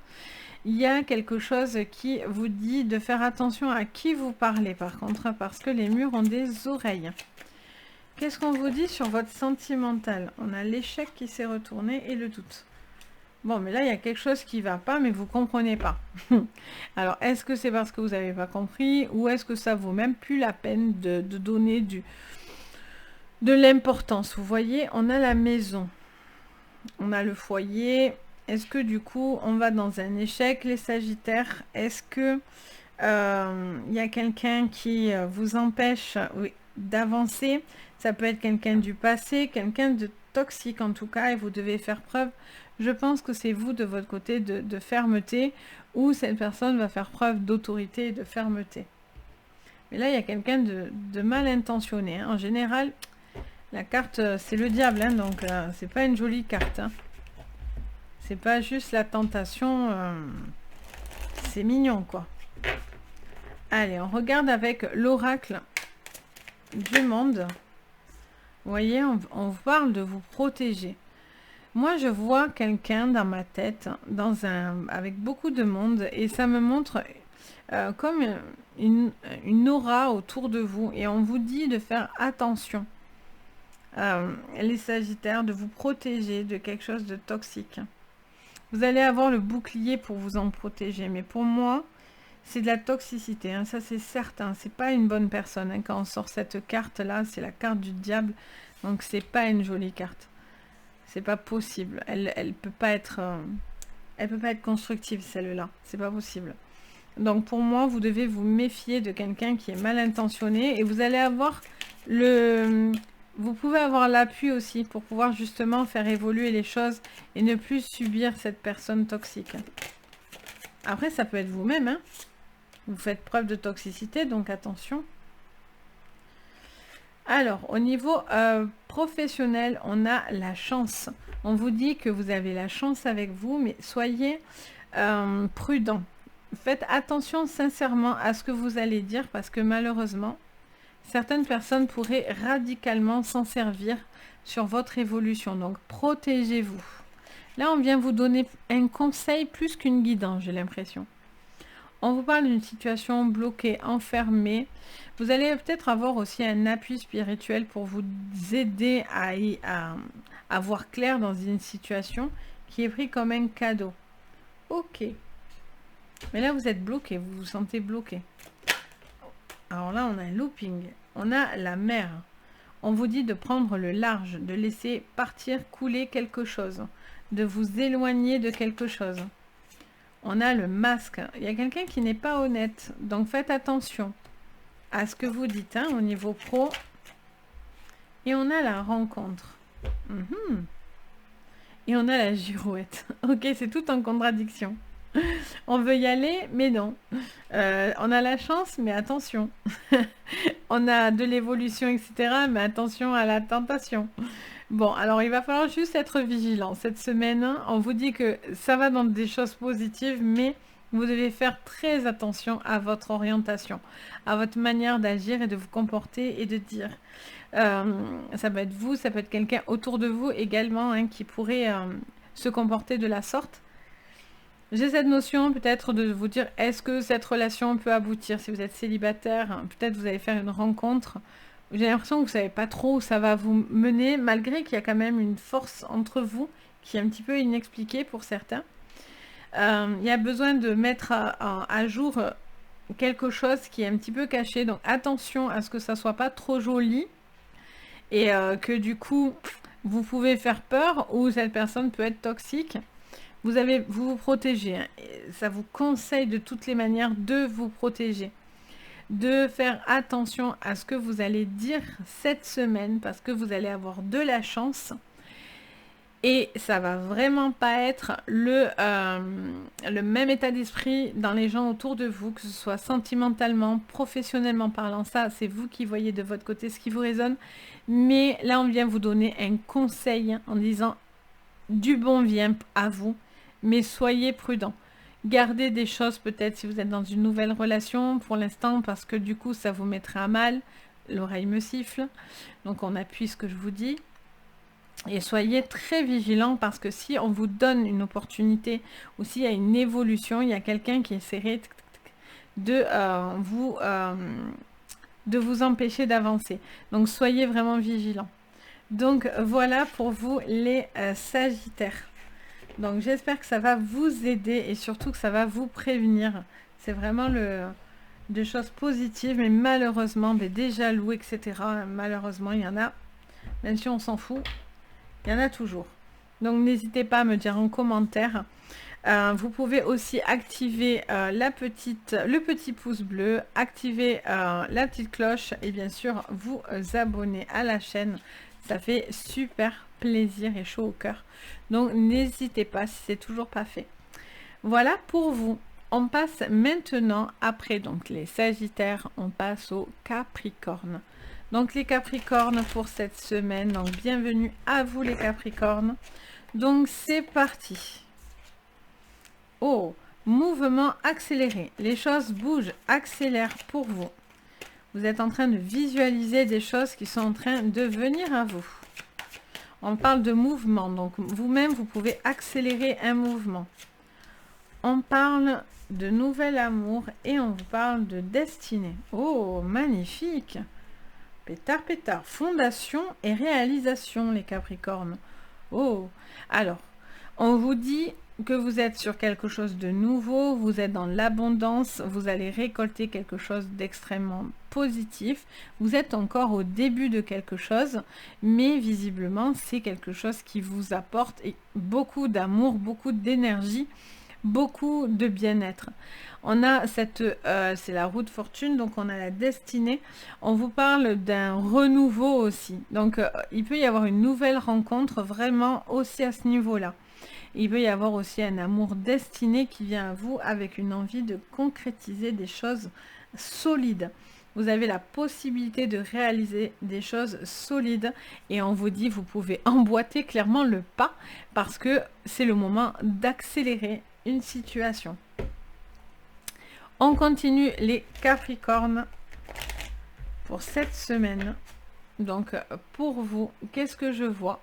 Il y a quelque chose qui vous dit de faire attention à qui vous parlez, par contre, parce que les murs ont des oreilles. Qu'est-ce qu'on vous dit sur votre sentimental? On a l'échec qui s'est retourné et le doute. Bon, mais là, il y a quelque chose qui ne va pas, mais vous ne comprenez pas. Alors, est-ce que c'est parce que vous n'avez pas compris, ou est-ce que ça vaut même plus la peine de donner de l'importance? Vous voyez, on a la maison, on a le foyer. Est-ce que du coup, on va dans un échec, les Sagittaires? Est-ce que y a quelqu'un qui vous empêche d'avancer? Ça peut être quelqu'un du passé, quelqu'un de toxique en tout cas, et vous devez faire preuve, je pense que c'est vous de votre côté, de fermeté, ou cette personne va faire preuve d'autorité et de fermeté. Mais là, il y a quelqu'un de mal intentionné. Hein. En général, la carte, c'est le diable, hein, donc c'est pas une jolie carte. Hein. C'est pas juste la tentation, c'est mignon, quoi. Allez, on regarde avec l'oracle du monde. Vous voyez, on vous parle de vous protéger. Moi, je vois quelqu'un dans ma tête, avec beaucoup de monde, et ça me montre comme une aura autour de vous, et on vous dit de faire attention, les Sagittaires, de vous protéger de quelque chose de toxique. Vous allez avoir le bouclier pour vous en protéger, mais pour moi, c'est de la toxicité, hein, ça c'est certain, c'est pas une bonne personne. Hein, quand on sort cette carte-là, c'est la carte du diable, donc c'est pas une jolie carte. C'est pas possible, elle peut pas être constructive, celle-là, c'est pas possible. Donc pour moi, vous devez vous méfier de quelqu'un qui est mal intentionné, et vous allez avoir vous pouvez avoir l'appui aussi pour pouvoir justement faire évoluer les choses et ne plus subir cette personne toxique. Après, ça peut être vous-même, hein. Vous faites preuve de toxicité, donc attention. Alors, au niveau professionnel, on a la chance. On vous dit que vous avez la chance avec vous, mais soyez prudent. Faites attention sincèrement à ce que vous allez dire, parce que malheureusement, certaines personnes pourraient radicalement s'en servir sur votre évolution. Donc, protégez-vous. Là, on vient vous donner un conseil plus qu'une guidance, j'ai l'impression. On vous parle d'une situation bloquée, enfermée. Vous allez peut-être avoir aussi un appui spirituel pour vous aider à voir clair dans une situation qui est prise comme un cadeau. Ok. Mais là, vous êtes bloqué, vous vous sentez bloqué. Alors là, on a un looping. On a la mer. On vous dit de prendre le large, de laisser partir, couler quelque chose, de vous éloigner de quelque chose. On a le masque. Il y a quelqu'un qui n'est pas honnête. Donc faites attention à ce que vous dites hein, au niveau pro. Et on a la rencontre. Et on a la girouette. Ok, c'est tout en contradiction. On veut y aller, mais non. On a la chance, mais attention. On a de l'évolution, etc. Mais attention à la tentation. Bon, alors il va falloir juste être vigilant. Cette semaine, hein, on vous dit que ça va dans des choses positives, mais vous devez faire très attention à votre orientation, à votre manière d'agir et de vous comporter et de dire. Ça peut être vous, ça peut être quelqu'un autour de vous également hein, qui pourrait se comporter de la sorte. J'ai cette notion peut-être de vous dire est-ce que cette relation peut aboutir si vous êtes célibataire, hein, peut-être vous allez faire une rencontre. J'ai l'impression que vous ne savez pas trop où ça va vous mener, malgré qu'il y a quand même une force entre vous qui est un petit peu inexpliquée pour certains. Il y a besoin de mettre à jour quelque chose qui est un petit peu caché, donc attention à ce que ça soit pas trop joli et que du coup vous pouvez faire peur ou cette personne peut être toxique. Vous vous protégez, hein. Ça vous conseille de toutes les manières de vous protéger, de faire attention à ce que vous allez dire cette semaine parce que vous allez avoir de la chance et ça va vraiment pas être le même état d'esprit dans les gens autour de vous, que ce soit sentimentalement, professionnellement parlant. Ça, c'est vous qui voyez de votre côté ce qui vous résonne, mais là on vient vous donner un conseil en disant du bon vient à vous, mais soyez prudent. Gardez des choses peut-être si vous êtes dans une nouvelle relation pour l'instant parce que du coup ça vous mettrait à mal. L'oreille me siffle, donc on appuie ce que je vous dis. Et soyez très vigilants parce que si on vous donne une opportunité ou s'il y a une évolution, il y a quelqu'un qui essaierait de vous empêcher d'avancer. Donc soyez vraiment vigilants. Donc voilà pour vous les Sagittaires. Donc j'espère que ça va vous aider et surtout que ça va vous prévenir. C'est vraiment des choses positives, mais malheureusement, des jaloux, etc. Malheureusement, il y en a, même si on s'en fout, il y en a toujours. Donc n'hésitez pas à me dire en commentaire. Vous pouvez aussi activer le petit pouce bleu, activer la petite cloche et bien sûr vous abonner à la chaîne. Ça fait super plaisir et chaud au cœur. Donc n'hésitez pas si c'est toujours pas fait. Voilà pour vous. On passe maintenant, après donc les Sagittaires, on passe aux Capricornes. Donc les Capricornes pour cette semaine. Donc bienvenue à vous les Capricornes. Donc c'est parti. Oh, mouvement accéléré. Les choses bougent, accélèrent pour vous. Vous êtes en train de visualiser des choses qui sont en train de venir à vous. On parle de mouvement, donc vous-même, vous pouvez accélérer un mouvement. On parle de nouvel amour et on vous parle de destinée. Oh, magnifique! Pétard, pétard. Fondation et réalisation, les Capricornes. Oh, alors, on vous dit que vous êtes sur quelque chose de nouveau, vous êtes dans l'abondance, vous allez récolter quelque chose d'extrêmement positif, vous êtes encore au début de quelque chose, mais visiblement c'est quelque chose qui vous apporte beaucoup d'amour, beaucoup d'énergie, beaucoup de bien-être. On a c'est la roue de fortune, donc on a la destinée. On vous parle d'un renouveau aussi, donc il peut y avoir une nouvelle rencontre vraiment aussi à ce niveau-là. Il peut y avoir aussi un amour destiné qui vient à vous avec une envie de concrétiser des choses solides. Vous avez la possibilité de réaliser des choses solides et on vous dit vous pouvez emboîter clairement le pas parce que c'est le moment d'accélérer une situation. On continue les Capricornes pour cette semaine. Donc pour vous, qu'est-ce que je vois?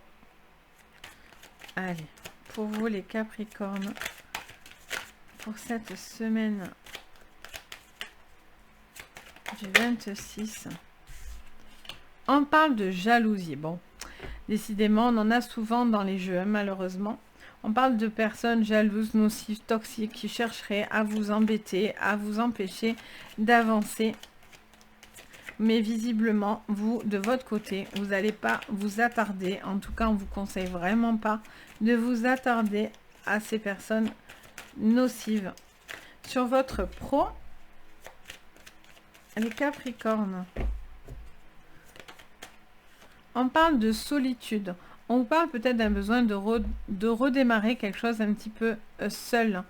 Allez. Pour vous les Capricornes, pour cette semaine du 26, on parle de jalousie. Bon, décidément, on en a souvent dans les jeux, hein, malheureusement. On parle de personnes jalouses, nocives, toxiques, qui chercheraient à vous embêter, à vous empêcher d'avancer. Mais visiblement, vous, de votre côté, vous n'allez pas vous attarder. En tout cas, on ne vous conseille vraiment pas de vous attarder à ces personnes nocives. Sur votre pro, les Capricornes, on parle de solitude. On vous parle peut-être d'un besoin de redémarrer quelque chose un petit peu seul.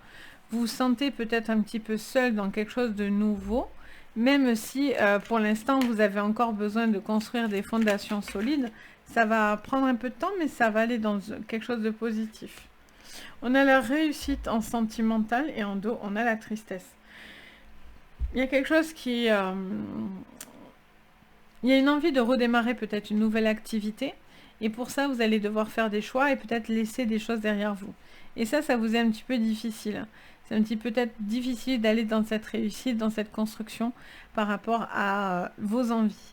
Vous vous sentez peut-être un petit peu seul dans quelque chose de nouveau, même si pour l'instant vous avez encore besoin de construire des fondations solides. Ça va prendre un peu de temps, mais ça va aller dans quelque chose de positif. On a la réussite en sentimental et en dos, on a la tristesse. Il y a quelque chose qui... il y a une envie de redémarrer peut-être une nouvelle activité. Et pour ça, vous allez devoir faire des choix et peut-être laisser des choses derrière vous. Et ça vous est un petit peu difficile. C'est un petit peu peut-être difficile d'aller dans cette réussite, dans cette construction par rapport à vos envies.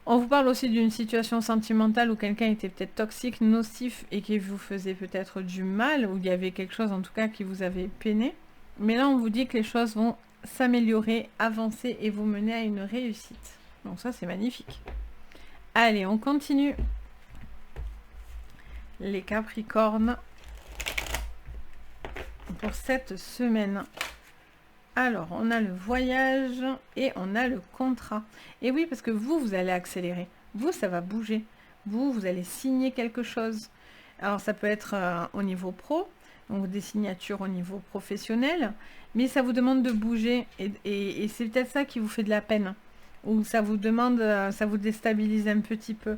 On vous parle aussi d'une situation sentimentale où quelqu'un était peut-être toxique, nocif et qui vous faisait peut-être du mal, où il y avait quelque chose en tout cas qui vous avait peiné. Mais là, on vous dit que les choses vont s'améliorer, avancer et vous mener à une réussite. Donc ça, c'est magnifique. Allez, on continue. Les Capricornes pour cette semaine. Alors, on a le voyage et on a le contrat. Et oui, parce que vous allez accélérer. Vous, ça va bouger. Vous allez signer quelque chose. Alors, ça peut être au niveau pro, donc des signatures au niveau professionnel, mais ça vous demande de bouger. Et c'est peut-être ça qui vous fait de la peine. Ou ça vous demande, ça vous déstabilise un petit peu.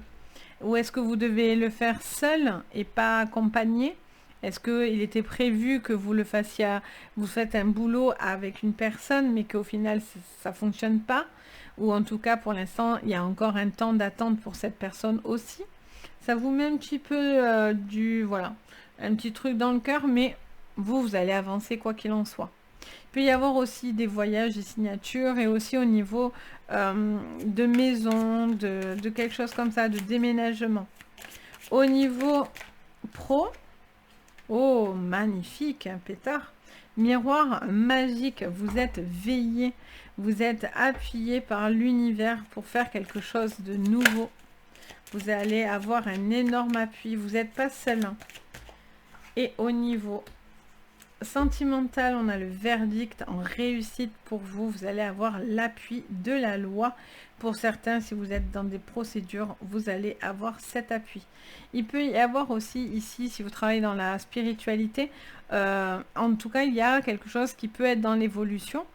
Ou est-ce que vous devez le faire seul et pas accompagné? Est-ce qu'il était prévu que vous le fassiez, vous faites un boulot avec une personne, mais qu'au final, ça ne fonctionne pas? Ou en tout cas, pour l'instant, il y a encore un temps d'attente pour cette personne aussi. Ça vous met un petit peu voilà, un petit truc dans le cœur, mais vous allez avancer quoi qu'il en soit. Il peut y avoir aussi des voyages, des signatures, et aussi au niveau de maison, de quelque chose comme ça, de déménagement. Au niveau pro, oh, magnifique, un pétard. Miroir magique, vous êtes veillé, vous êtes appuyé par l'univers pour faire quelque chose de nouveau. Vous allez avoir un énorme appui, vous n'êtes pas seul. Et au niveau sentimental, on a le verdict en réussite pour vous. Vous allez avoir l'appui de la loi. Pour certains, si vous êtes dans des procédures, vous allez avoir cet appui. Il peut y avoir aussi ici, si vous travaillez dans la spiritualité, en tout cas, il y a quelque chose qui peut être dans l'évolution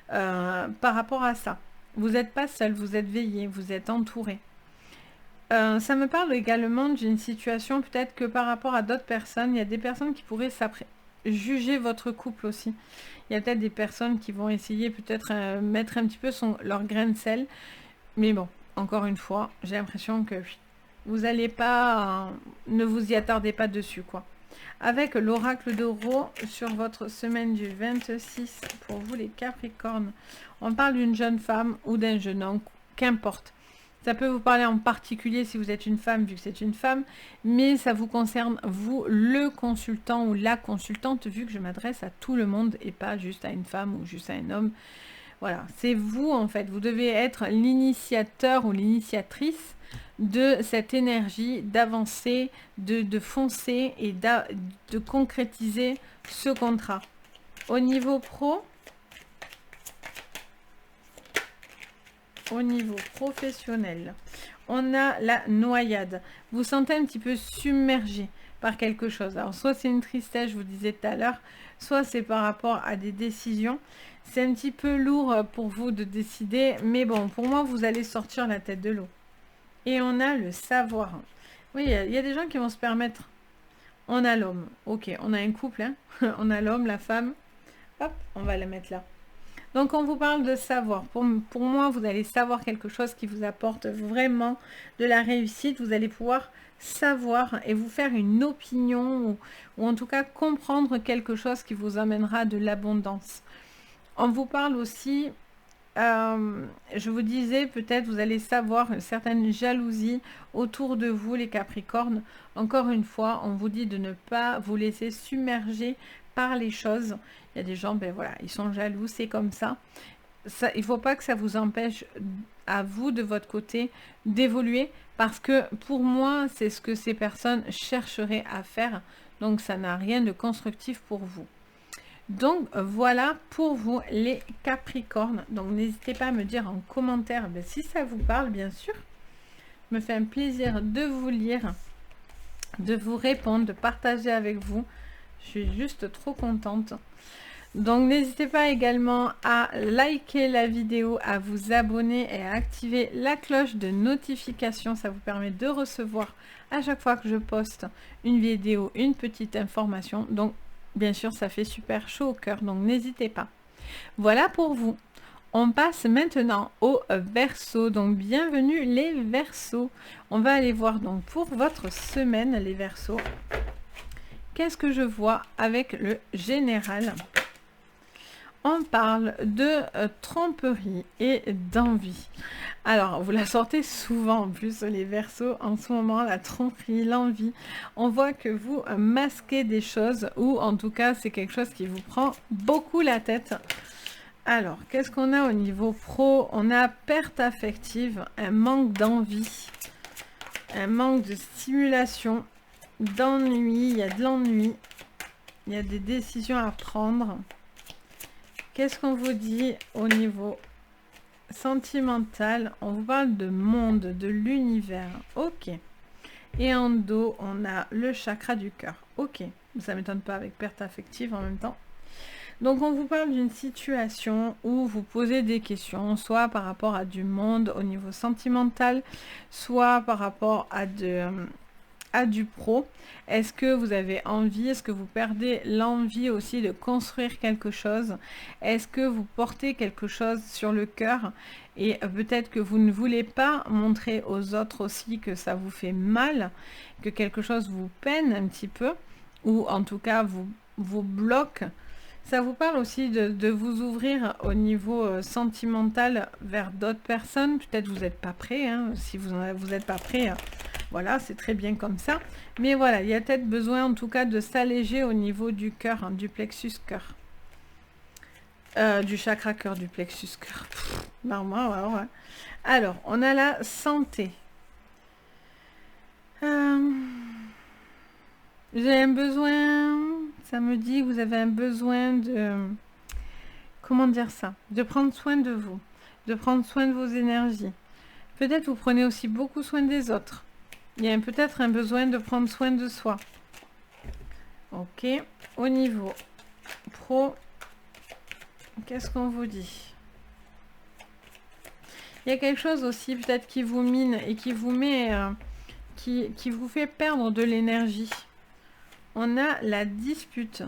par rapport à ça. Vous n'êtes pas seul, vous êtes veillé, vous êtes entouré. Ça me parle également d'une situation, peut-être que par rapport à d'autres personnes, il y a des personnes qui pourraient juger votre couple aussi. Il y a peut-être des personnes qui vont essayer peut-être mettre un petit peu leur grain de sel. Mais bon, encore une fois, j'ai l'impression que vous n'allez pas... ne vous y attardez pas dessus, quoi. Avec l'oracle d'Oro sur votre semaine du 26, pour vous les Capricornes, on parle d'une jeune femme ou d'un jeune homme, qu'importe. Ça peut vous parler en particulier si vous êtes une femme, vu que c'est une femme, mais ça vous concerne, vous, le consultant ou la consultante, vu que je m'adresse à tout le monde et pas juste à une femme ou juste à un homme. Voilà, c'est vous en fait, vous devez être l'initiateur ou l'initiatrice de cette énergie d'avancer, de foncer et de concrétiser ce contrat. Au niveau pro, au niveau professionnel, on a la noyade. Vous vous sentez un petit peu submergé par quelque chose. Alors soit c'est une tristesse, je vous disais tout à l'heure, soit c'est par rapport à des décisions. C'est un petit peu lourd pour vous de décider, mais bon, pour moi, vous allez sortir la tête de l'eau. Et on a le savoir. Oui, il y a des gens qui vont se permettre. On a l'homme. Ok, on a un couple, hein. On a l'homme, la femme. Hop, on va la mettre là. Donc, on vous parle de savoir. Pour moi, vous allez savoir quelque chose qui vous apporte vraiment de la réussite. Vous allez pouvoir savoir et vous faire une opinion ou en tout cas comprendre quelque chose qui vous amènera de l'abondance. On vous parle aussi, je vous disais, peut-être vous allez savoir une certaine jalousie autour de vous, les Capricornes. Encore une fois, on vous dit de ne pas vous laisser submerger par les choses. Il y a des gens, ben voilà, ils sont jaloux, c'est comme ça. Il ne faut pas que ça vous empêche, à vous, de votre côté, d'évoluer. Parce que pour moi, c'est ce que ces personnes chercheraient à faire. Donc, ça n'a rien de constructif pour vous. Donc voilà pour vous les Capricornes. Donc n'hésitez pas à me dire en commentaire si ça vous parle, bien sûr. Me fait un plaisir de vous lire, de vous répondre, de partager avec vous. Je suis juste trop contente. Donc n'hésitez pas également à liker la vidéo, à vous abonner et à activer la cloche de notification. Ça vous permet de recevoir à chaque fois que je poste une vidéo, une petite information. Donc bien sûr, ça fait super chaud au cœur, donc n'hésitez pas. Voilà pour vous. On passe maintenant au Verseau. Donc bienvenue les Verseaux. On va aller voir donc pour votre semaine les Verseaux. Qu'est-ce que je vois avec le général? On parle de tromperie et d'envie. Alors, vous la sortez souvent en plus, les Verseaux, en ce moment, la tromperie, l'envie. On voit que vous masquez des choses, ou en tout cas, c'est quelque chose qui vous prend beaucoup la tête. Alors, qu'est-ce qu'on a au niveau pro? On a perte affective, un manque d'envie, un manque de stimulation, d'ennui, il y a de l'ennui, il y a des décisions à prendre. Qu'est-ce qu'on vous dit au niveau sentimental? On vous parle de monde, de l'univers. Ok. Et en dos, on a le chakra du cœur. Ok. Ça ne m'étonne pas avec perte affective en même temps. Donc, on vous parle d'une situation où vous posez des questions, soit par rapport à du monde au niveau sentimental, soit par rapport à du pro. Est-ce que vous avez envie? Est-ce que vous perdez l'envie aussi de construire quelque chose? Est-ce que vous portez quelque chose sur le cœur et peut-être que vous ne voulez pas montrer aux autres aussi que ça vous fait mal, que quelque chose vous peine un petit peu, ou en tout cas vous bloque? Ça vous parle aussi de vous ouvrir au niveau sentimental vers d'autres personnes. Peut-être vous n'êtes pas prêt, hein. Si vous n'êtes pas prêt, voilà, c'est très bien comme ça. Mais voilà, il y a peut-être besoin en tout cas de s'alléger au niveau du cœur, hein, du plexus cœur. Du chakra cœur, du plexus cœur. Non, moi, ouais. Alors, on a la santé. Vous avez un besoin, ça me dit que vous avez un besoin de, comment dire ça, de prendre soin de vous, de prendre soin de vos énergies. Peut-être vous prenez aussi beaucoup soin des autres. Il y a peut-être un besoin de prendre soin de soi. Ok. Au niveau pro, qu'est-ce qu'on vous dit? Il y a quelque chose aussi peut-être qui vous mine et qui vous met, qui vous fait perdre de l'énergie. On a la dispute.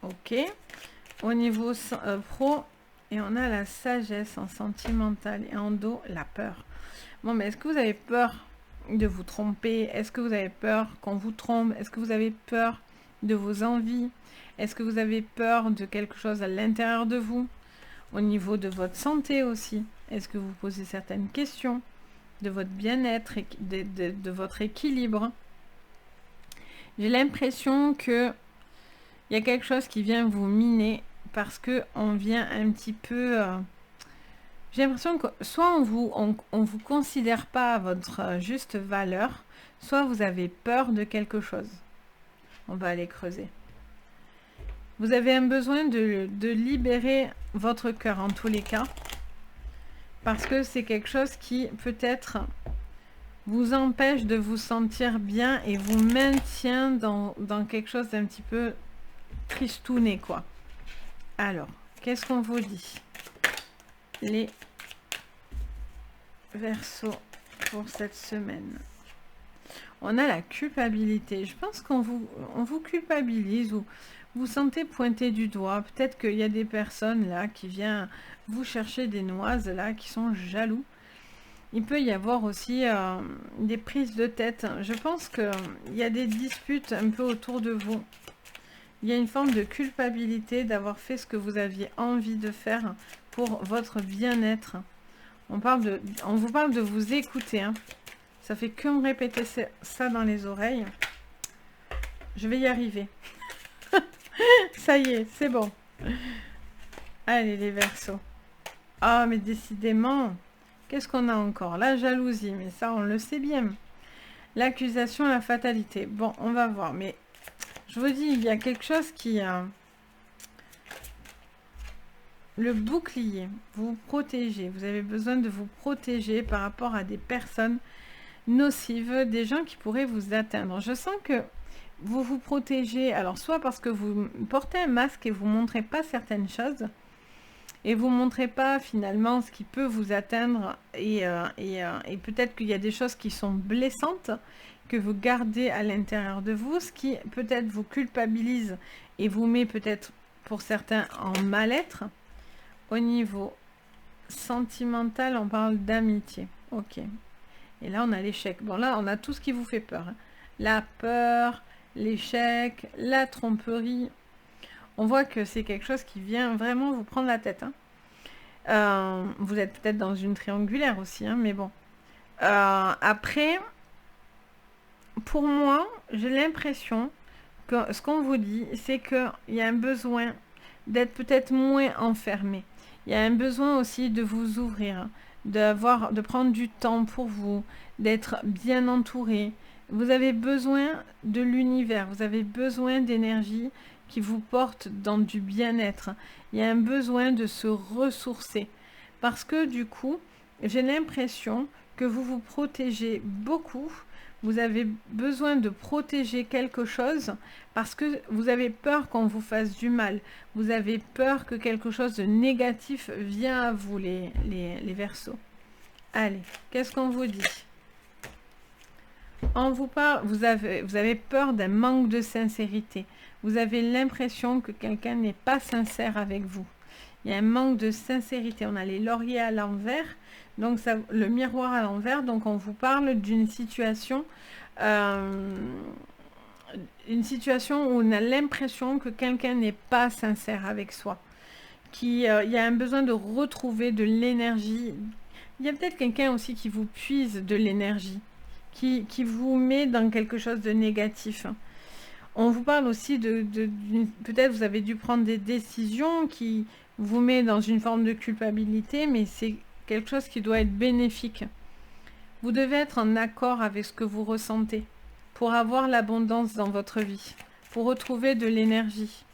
Ok. Au niveau pro, et on a la sagesse en sentimental et en dos, la peur. Bon, mais est-ce que vous avez peur de vous tromper? Est-ce que vous avez peur qu'on vous trompe? Est-ce que vous avez peur de vos envies? Est-ce que vous avez peur de quelque chose à l'intérieur de vous? Au niveau de votre santé aussi, est-ce que vous posez certaines questions de votre bien-être et de votre équilibre? J'ai l'impression que il y a quelque chose qui vient vous miner parce que on vient un petit peu... j'ai l'impression que soit on vous considère pas à votre juste valeur, soit vous avez peur de quelque chose. On va aller creuser. Vous avez un besoin de libérer votre cœur en tous les cas, parce que c'est quelque chose qui peut-être vous empêche de vous sentir bien et vous maintient dans quelque chose d'un petit peu tristouné, quoi. Alors, qu'est-ce qu'on vous dit? Les Verseaux pour cette semaine. On a la culpabilité. Je pense qu'on vous culpabilise ou vous sentez pointer du doigt. Peut-être qu'il y a des personnes là qui viennent vous chercher des noises là, qui sont jaloux. Il peut y avoir aussi des prises de tête. Je pense qu'il y a des disputes un peu autour de vous. Il y a une forme de culpabilité d'avoir fait ce que vous aviez envie de faire pour votre bien-être. On vous parle de vous écouter. Hein. Ça fait que me répéter ça dans les oreilles. Je vais y arriver. Ça y est, c'est bon. Allez, les Verseaux. Ah, mais décidément, qu'est-ce qu'on a encore? La jalousie, mais ça, on le sait bien. L'accusation, la fatalité. Bon, on va voir, mais je vous dis, il y a quelque chose qui le bouclier, vous protégez. Vous avez besoin de vous protéger par rapport à des personnes nocives, des gens qui pourraient vous atteindre. Je sens que vous vous protégez, alors soit parce que vous portez un masque et vous ne montrez pas certaines choses, et vous ne montrez pas finalement ce qui peut vous atteindre, et peut-être qu'il y a des choses qui sont blessantes, que vous gardez à l'intérieur de vous, ce qui peut-être vous culpabilise et vous met peut-être pour certains en mal-être. Au niveau sentimental, on parle d'amitié. Ok. Et là, on a l'échec. Bon, là, on a tout ce qui vous fait peur, hein. La peur, l'échec, la tromperie. On voit que c'est quelque chose qui vient vraiment vous prendre la tête, hein. Vous êtes peut-être dans une triangulaire aussi, hein, mais bon. Après, pour moi, j'ai l'impression que ce qu'on vous dit, c'est qu'il y a un besoin d'être peut-être moins enfermé. Il y a un besoin aussi de vous ouvrir, de prendre du temps pour vous, d'être bien entouré. Vous avez besoin de l'univers, vous avez besoin d'énergie qui vous porte dans du bien-être. Il y a un besoin de se ressourcer. Parce que du coup, j'ai l'impression que vous vous protégez beaucoup. Vous avez besoin de protéger quelque chose parce que vous avez peur qu'on vous fasse du mal. Vous avez peur que quelque chose de négatif vienne à vous, les Verseaux. Allez, qu'est-ce qu'on vous dit? On vous parle, vous avez peur d'un manque de sincérité. Vous avez l'impression que quelqu'un n'est pas sincère avec vous. Il y a un manque de sincérité. On a les lauriers à l'envers, donc ça, le miroir à l'envers. Donc on vous parle d'une situation, où on a l'impression que quelqu'un n'est pas sincère avec soi. Il y a un besoin de retrouver de l'énergie. Il y a peut-être quelqu'un aussi qui vous puise de l'énergie, qui vous met dans quelque chose de négatif. On vous parle aussi peut-être vous avez dû prendre des décisions qui vous met dans une forme de culpabilité, mais c'est quelque chose qui doit être bénéfique. Vous devez être en accord avec ce que vous ressentez pour avoir l'abondance dans votre vie, pour retrouver de l'énergie.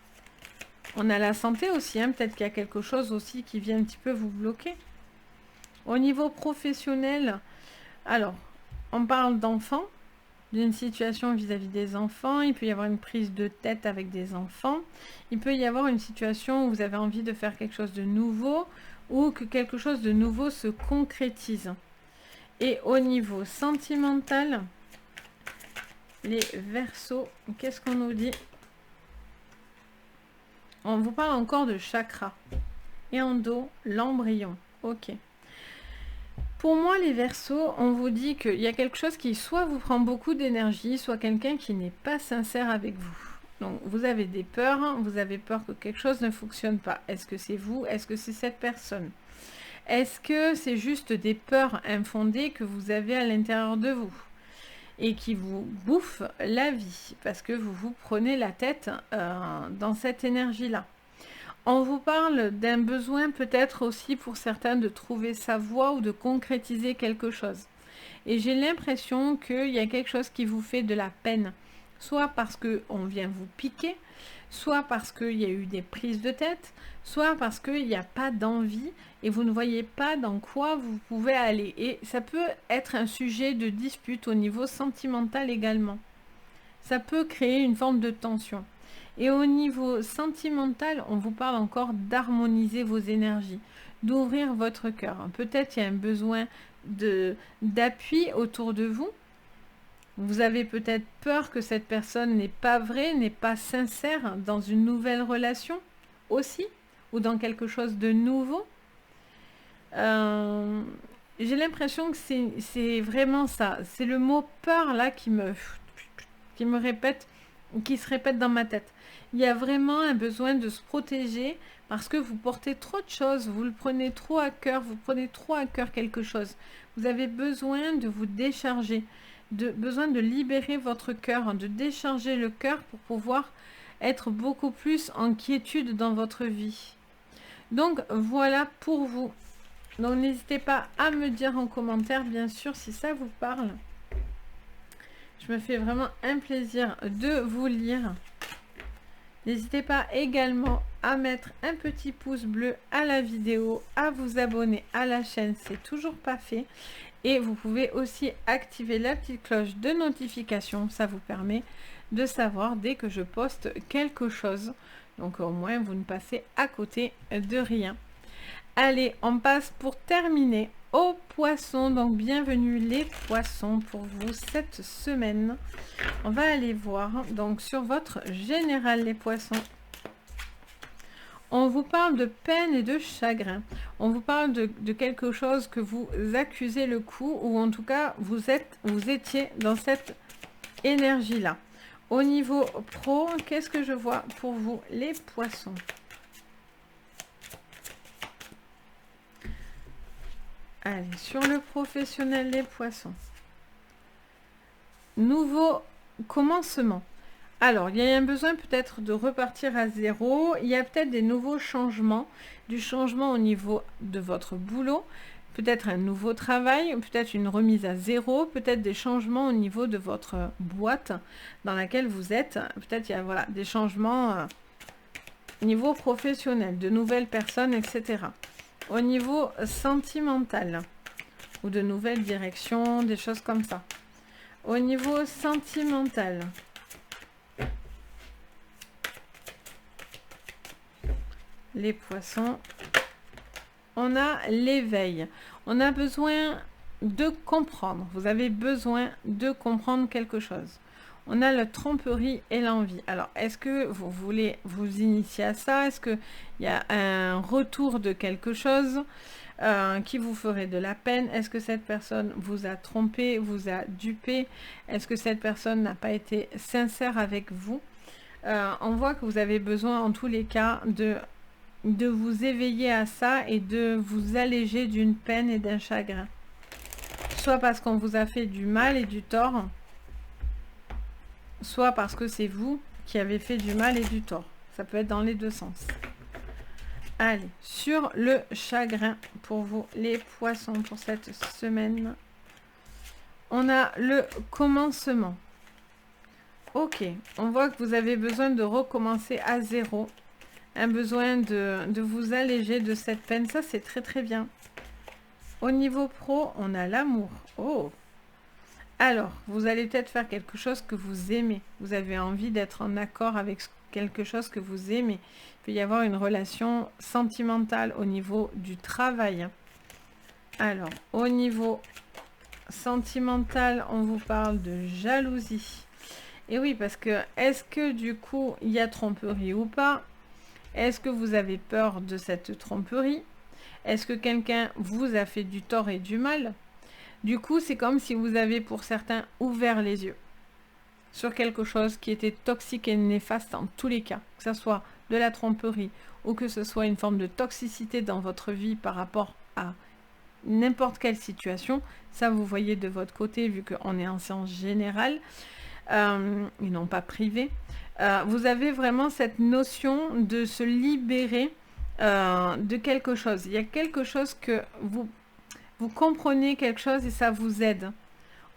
On a la santé aussi, hein, peut-être qu'il y a quelque chose aussi qui vient un petit peu vous bloquer. Au niveau professionnel, alors, on parle d'enfants, d'une situation vis-à-vis des enfants. Il peut y avoir une prise de tête avec des enfants. Il peut y avoir une situation où vous avez envie de faire quelque chose de nouveau ou que quelque chose de nouveau se concrétise. Et au niveau sentimental, les Verseaux, qu'est-ce qu'on nous dit? On vous parle encore de chakra. Et en dos, l'embryon. Ok. Pour moi, les Verseaux, on vous dit qu'il y a quelque chose qui soit vous prend beaucoup d'énergie, soit quelqu'un qui n'est pas sincère avec vous. Donc, vous avez des peurs, hein, vous avez peur que quelque chose ne fonctionne pas. Est-ce que c'est vous? Est-ce que c'est cette personne? Est-ce que c'est juste des peurs infondées que vous avez à l'intérieur de vous et qui vous bouffent la vie parce que vous vous prenez la tête dans cette énergie-là? On vous parle d'un besoin peut-être aussi pour certains de trouver sa voie ou de concrétiser quelque chose. Et j'ai l'impression qu'il y a quelque chose qui vous fait de la peine. Soit parce qu'on vient vous piquer, soit parce qu'il y a eu des prises de tête, soit parce qu'il n'y a pas d'envie et vous ne voyez pas dans quoi vous pouvez aller. Et ça peut être un sujet de dispute au niveau sentimental également. Ça peut créer une forme de tension. Et au niveau sentimental, on vous parle encore d'harmoniser vos énergies, d'ouvrir votre cœur. Peut-être il y a un besoin d'appui autour de vous. Vous avez peut-être peur que cette personne n'est pas vraie, n'est pas sincère dans une nouvelle relation aussi, ou dans quelque chose de nouveau. J'ai l'impression que c'est vraiment ça. C'est le mot peur là qui me répète, qui se répète dans ma tête. Il y a vraiment un besoin de se protéger parce que vous portez trop de choses, vous le prenez trop à cœur, vous prenez trop à cœur quelque chose. Vous avez besoin de vous décharger, besoin de libérer votre cœur, de décharger le cœur pour pouvoir être beaucoup plus en quiétude dans votre vie. Donc voilà pour vous. Donc n'hésitez pas à me dire en commentaire, bien sûr, si ça vous parle. Je me fais vraiment un plaisir de vous lire. N'hésitez pas également à mettre un petit pouce bleu à la vidéo, à vous abonner à la chaîne, c'est toujours pas fait. Et vous pouvez aussi activer la petite cloche de notification, ça vous permet de savoir dès que je poste quelque chose. Donc au moins vous ne passez à côté de rien. Allez, on passe pour terminer aux poissons. Donc bienvenue les poissons pour vous cette semaine. On va aller voir donc sur votre général les poissons. On vous parle de peine et de chagrin. On vous parle de quelque chose que vous accusez le coup, ou en tout cas vous étiez dans cette énergie-là. Au niveau pro, qu'est-ce que je vois pour vous les poissons? Allez, sur le professionnel, les poissons. Nouveau commencement. Alors, il y a un besoin peut-être de repartir à zéro. Il y a peut-être des nouveaux changements, du changement au niveau de votre boulot, peut-être un nouveau travail, peut-être une remise à zéro, peut-être des changements au niveau de votre boîte dans laquelle vous êtes. Peut-être il y a voilà, des changements au niveau professionnel, de nouvelles personnes, etc. Au niveau sentimental, ou de nouvelles directions, des choses comme ça. Au niveau sentimental, les poissons, on a l'éveil. On a besoin de comprendre. Vous avez besoin de comprendre quelque chose. On a la tromperie et l'envie. Alors, est-ce que vous voulez vous initier à ça? Est-ce qu'il y a un retour de quelque chose qui vous ferait de la peine? Est-ce que cette personne vous a trompé, vous a dupé? Est-ce que cette personne n'a pas été sincère avec vous? On voit que vous avez besoin, en tous les cas, de vous éveiller à ça et de vous alléger d'une peine et d'un chagrin. Soit parce qu'on vous a fait du mal et du tort, soit parce que c'est vous qui avez fait du mal et du tort. Ça peut être dans les deux sens. Allez, sur le chagrin pour vous, les poissons, pour cette semaine, on a le commencement. Ok, on voit que vous avez besoin de recommencer à zéro. Un besoin de vous alléger de cette peine. Ça, c'est très très bien. Au niveau pro, on a l'amour. Oh! Alors, vous allez peut-être faire quelque chose que vous aimez. Vous avez envie d'être en accord avec quelque chose que vous aimez. Il peut y avoir une relation sentimentale au niveau du travail. Alors, au niveau sentimental, on vous parle de jalousie. Et oui, parce que est-ce que du coup, il y a tromperie ou pas? Est-ce que vous avez peur de cette tromperie? Est-ce que quelqu'un vous a fait du tort et du mal? Du coup, c'est comme si vous avez pour certains ouvert les yeux sur quelque chose qui était toxique et néfaste en tous les cas, que ce soit de la tromperie ou que ce soit une forme de toxicité dans votre vie par rapport à n'importe quelle situation. Ça, vous voyez de votre côté, vu qu'on est en séance générale et non pas privée. Vous avez vraiment cette notion de se libérer de quelque chose. Il y a quelque chose que vous comprenez quelque chose et ça vous aide.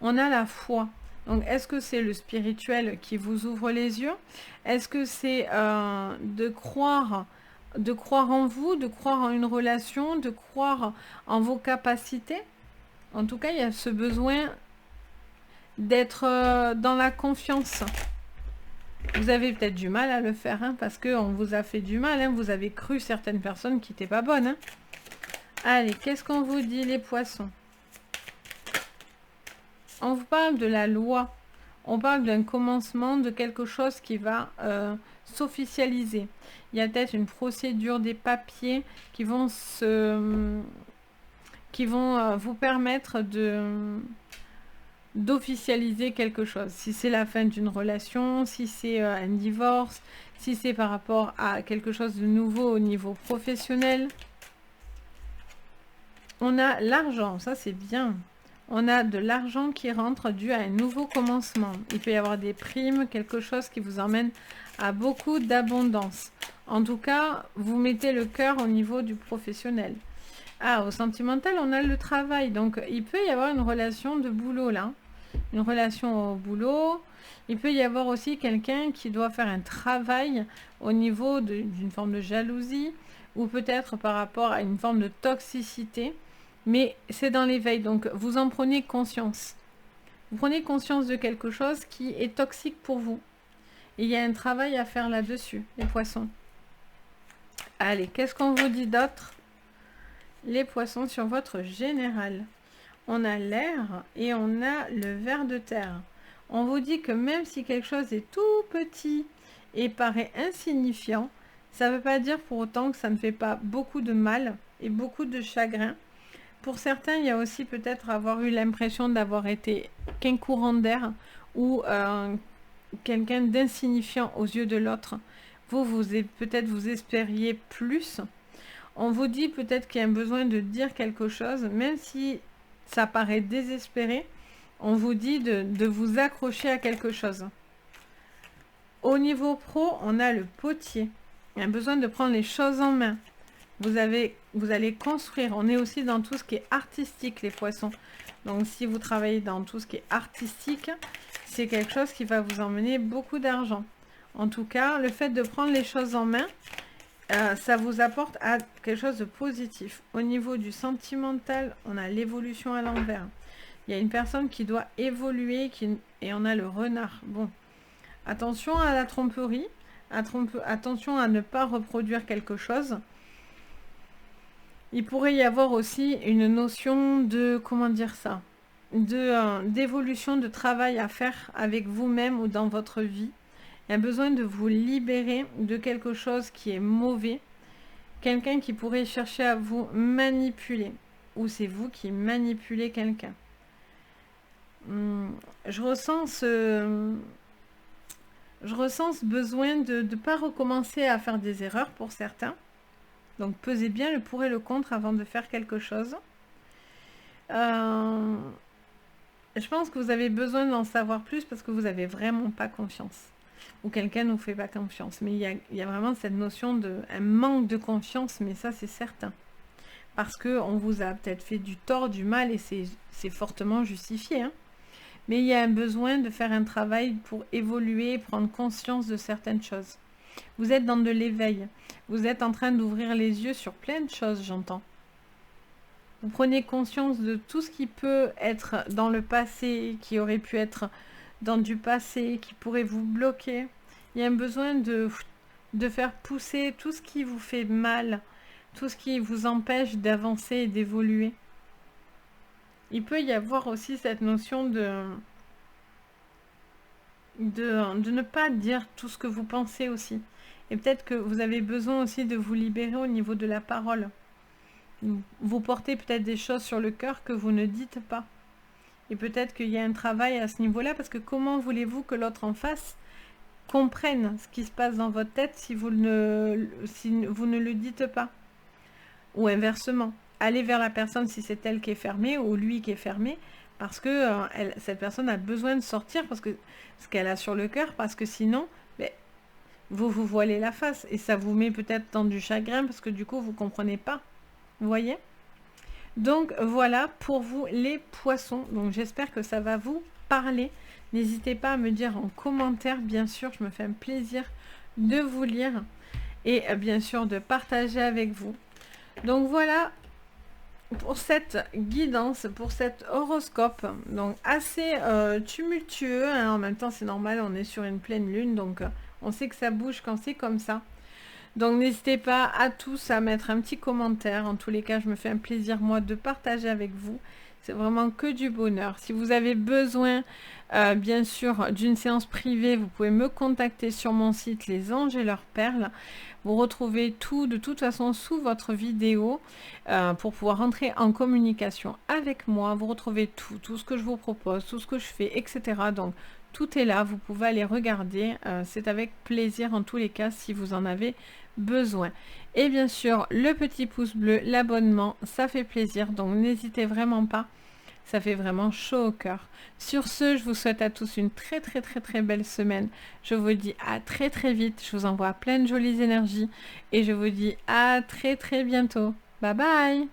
On a la foi. Donc, est-ce que c'est le spirituel qui vous ouvre les yeux? Est-ce que c'est de croire en vous, de croire en une relation, de croire en vos capacités? En tout cas, il y a ce besoin d'être dans la confiance. Vous avez peut-être du mal à le faire, hein, parce qu'on vous a fait du mal. Hein, vous avez cru certaines personnes qui n'étaient pas bonnes. Hein. Allez, qu'est-ce qu'on vous dit, les poissons? On vous parle de la loi. On parle d'un commencement, de quelque chose qui va s'officialiser. Il y a peut-être une procédure, des papiers qui vont vous permettre d'officialiser quelque chose. Si c'est la fin d'une relation, si c'est un divorce, si c'est par rapport à quelque chose de nouveau au niveau professionnel. On a l'argent, ça c'est bien. On a de l'argent qui rentre dû à un nouveau commencement. Il peut y avoir des primes, quelque chose qui vous emmène à beaucoup d'abondance. En tout cas, vous mettez le cœur au niveau du professionnel. Ah, au sentimental, on a le travail. Donc, il peut y avoir une relation de boulot là. une relation au boulot. Il peut y avoir aussi quelqu'un qui doit faire un travail au niveau d'une forme de jalousie ou peut-être par rapport à une forme de toxicité. Mais c'est dans l'éveil, donc vous en prenez conscience. Vous prenez conscience de quelque chose qui est toxique pour vous. Et il y a un travail à faire là-dessus, les poissons. Allez, qu'est-ce qu'on vous dit d'autre? Les poissons sur votre général. On a l'air et on a le ver de terre. On vous dit que même si quelque chose est tout petit et paraît insignifiant, ça ne veut pas dire pour autant que ça ne fait pas beaucoup de mal et beaucoup de chagrin. Pour certains, il y a aussi peut-être avoir eu l'impression d'avoir été qu'un courant d'air ou quelqu'un d'insignifiant aux yeux de l'autre. Peut-être vous espériez plus. On vous dit peut-être qu'il y a un besoin de dire quelque chose, même si ça paraît désespéré, on vous dit de vous accrocher à quelque chose. Au niveau pro, on a le potier. Il y a besoin de prendre les choses en main. Vous allez construire. On est aussi dans tout ce qui est artistique, les poissons. Donc, si vous travaillez dans tout ce qui est artistique, c'est quelque chose qui va vous emmener beaucoup d'argent. En tout cas, le fait de prendre les choses en main, ça vous apporte à quelque chose de positif. Au niveau du sentimental, on a l'évolution à l'envers. Il y a une personne qui doit évoluer et on a le renard. Bon, attention à la tromperie, attention à ne pas reproduire quelque chose. Il pourrait y avoir aussi une notion de, comment dire ça, d'évolution, de travail à faire avec vous-même ou dans votre vie. Il y a besoin de vous libérer de quelque chose qui est mauvais. Quelqu'un qui pourrait chercher à vous manipuler. Ou c'est vous qui manipulez quelqu'un. Je ressens ce besoin de ne pas recommencer à faire des erreurs pour certains. Donc pesez bien le pour et le contre avant de faire quelque chose. Je pense que vous avez besoin d'en savoir plus parce que vous n'avez vraiment pas confiance. Ou quelqu'un ne vous fait pas confiance. Mais il y a vraiment cette notion un manque de confiance, mais ça c'est certain. Parce qu'on vous a peut-être fait du tort, du mal, et c'est fortement justifié. Hein. Mais il y a un besoin de faire un travail pour évoluer, prendre conscience de certaines choses. Vous êtes dans de l'éveil. Vous êtes en train d'ouvrir les yeux sur plein de choses, j'entends. Vous prenez conscience de tout ce qui peut être dans le passé, qui aurait pu être dans du passé, qui pourrait vous bloquer. Il y a un besoin de faire pousser tout ce qui vous fait mal, tout ce qui vous empêche d'avancer et d'évoluer. Il peut y avoir aussi cette notion de ne pas dire tout ce que vous pensez aussi. Et peut-être que vous avez besoin aussi de vous libérer au niveau de la parole. Vous portez peut-être des choses sur le cœur que vous ne dites pas. Et peut-être qu'il y a un travail à ce niveau-là, parce que comment voulez-vous que l'autre en face comprenne ce qui se passe dans votre tête si vous ne le dites pas? Ou inversement, allez vers la personne si c'est elle qui est fermée ou lui qui est fermé, parce que cette personne a besoin de sortir parce que ce qu'elle a sur le cœur, parce que sinon, vous vous voilez la face et ça vous met peut-être dans du chagrin parce que du coup, vous ne comprenez pas. Vous voyez? Donc voilà pour vous les poissons. Donc j'espère que ça va vous parler. N'hésitez pas à me dire en commentaire, bien sûr, je me fais un plaisir de vous lire et bien sûr de partager avec vous. Donc voilà pour cette guidance, pour cet horoscope, donc assez tumultueux, hein. En même temps c'est normal, on est sur une pleine lune, donc on sait que ça bouge quand c'est comme ça. Donc n'hésitez pas à tous à mettre un petit commentaire. En tous les cas, je me fais un plaisir moi de partager avec vous. C'est vraiment que du bonheur. Si vous avez besoin, bien sûr, d'une séance privée, vous pouvez me contacter sur mon site Les Anges et leurs perles. Vous retrouvez tout de toute façon sous votre vidéo pour pouvoir entrer en communication avec moi. Vous retrouvez tout ce que je vous propose, tout ce que je fais, etc. Donc tout est là, vous pouvez aller regarder. C'est avec plaisir en tous les cas si vous en avez besoin. Et bien sûr, le petit pouce bleu, l'abonnement, ça fait plaisir. Donc n'hésitez vraiment pas. Ça fait vraiment chaud au cœur. Sur ce, je vous souhaite à tous une très belle semaine. Je vous dis à très vite. Je vous envoie plein de jolies énergies. Et je vous dis à très bientôt. Bye bye.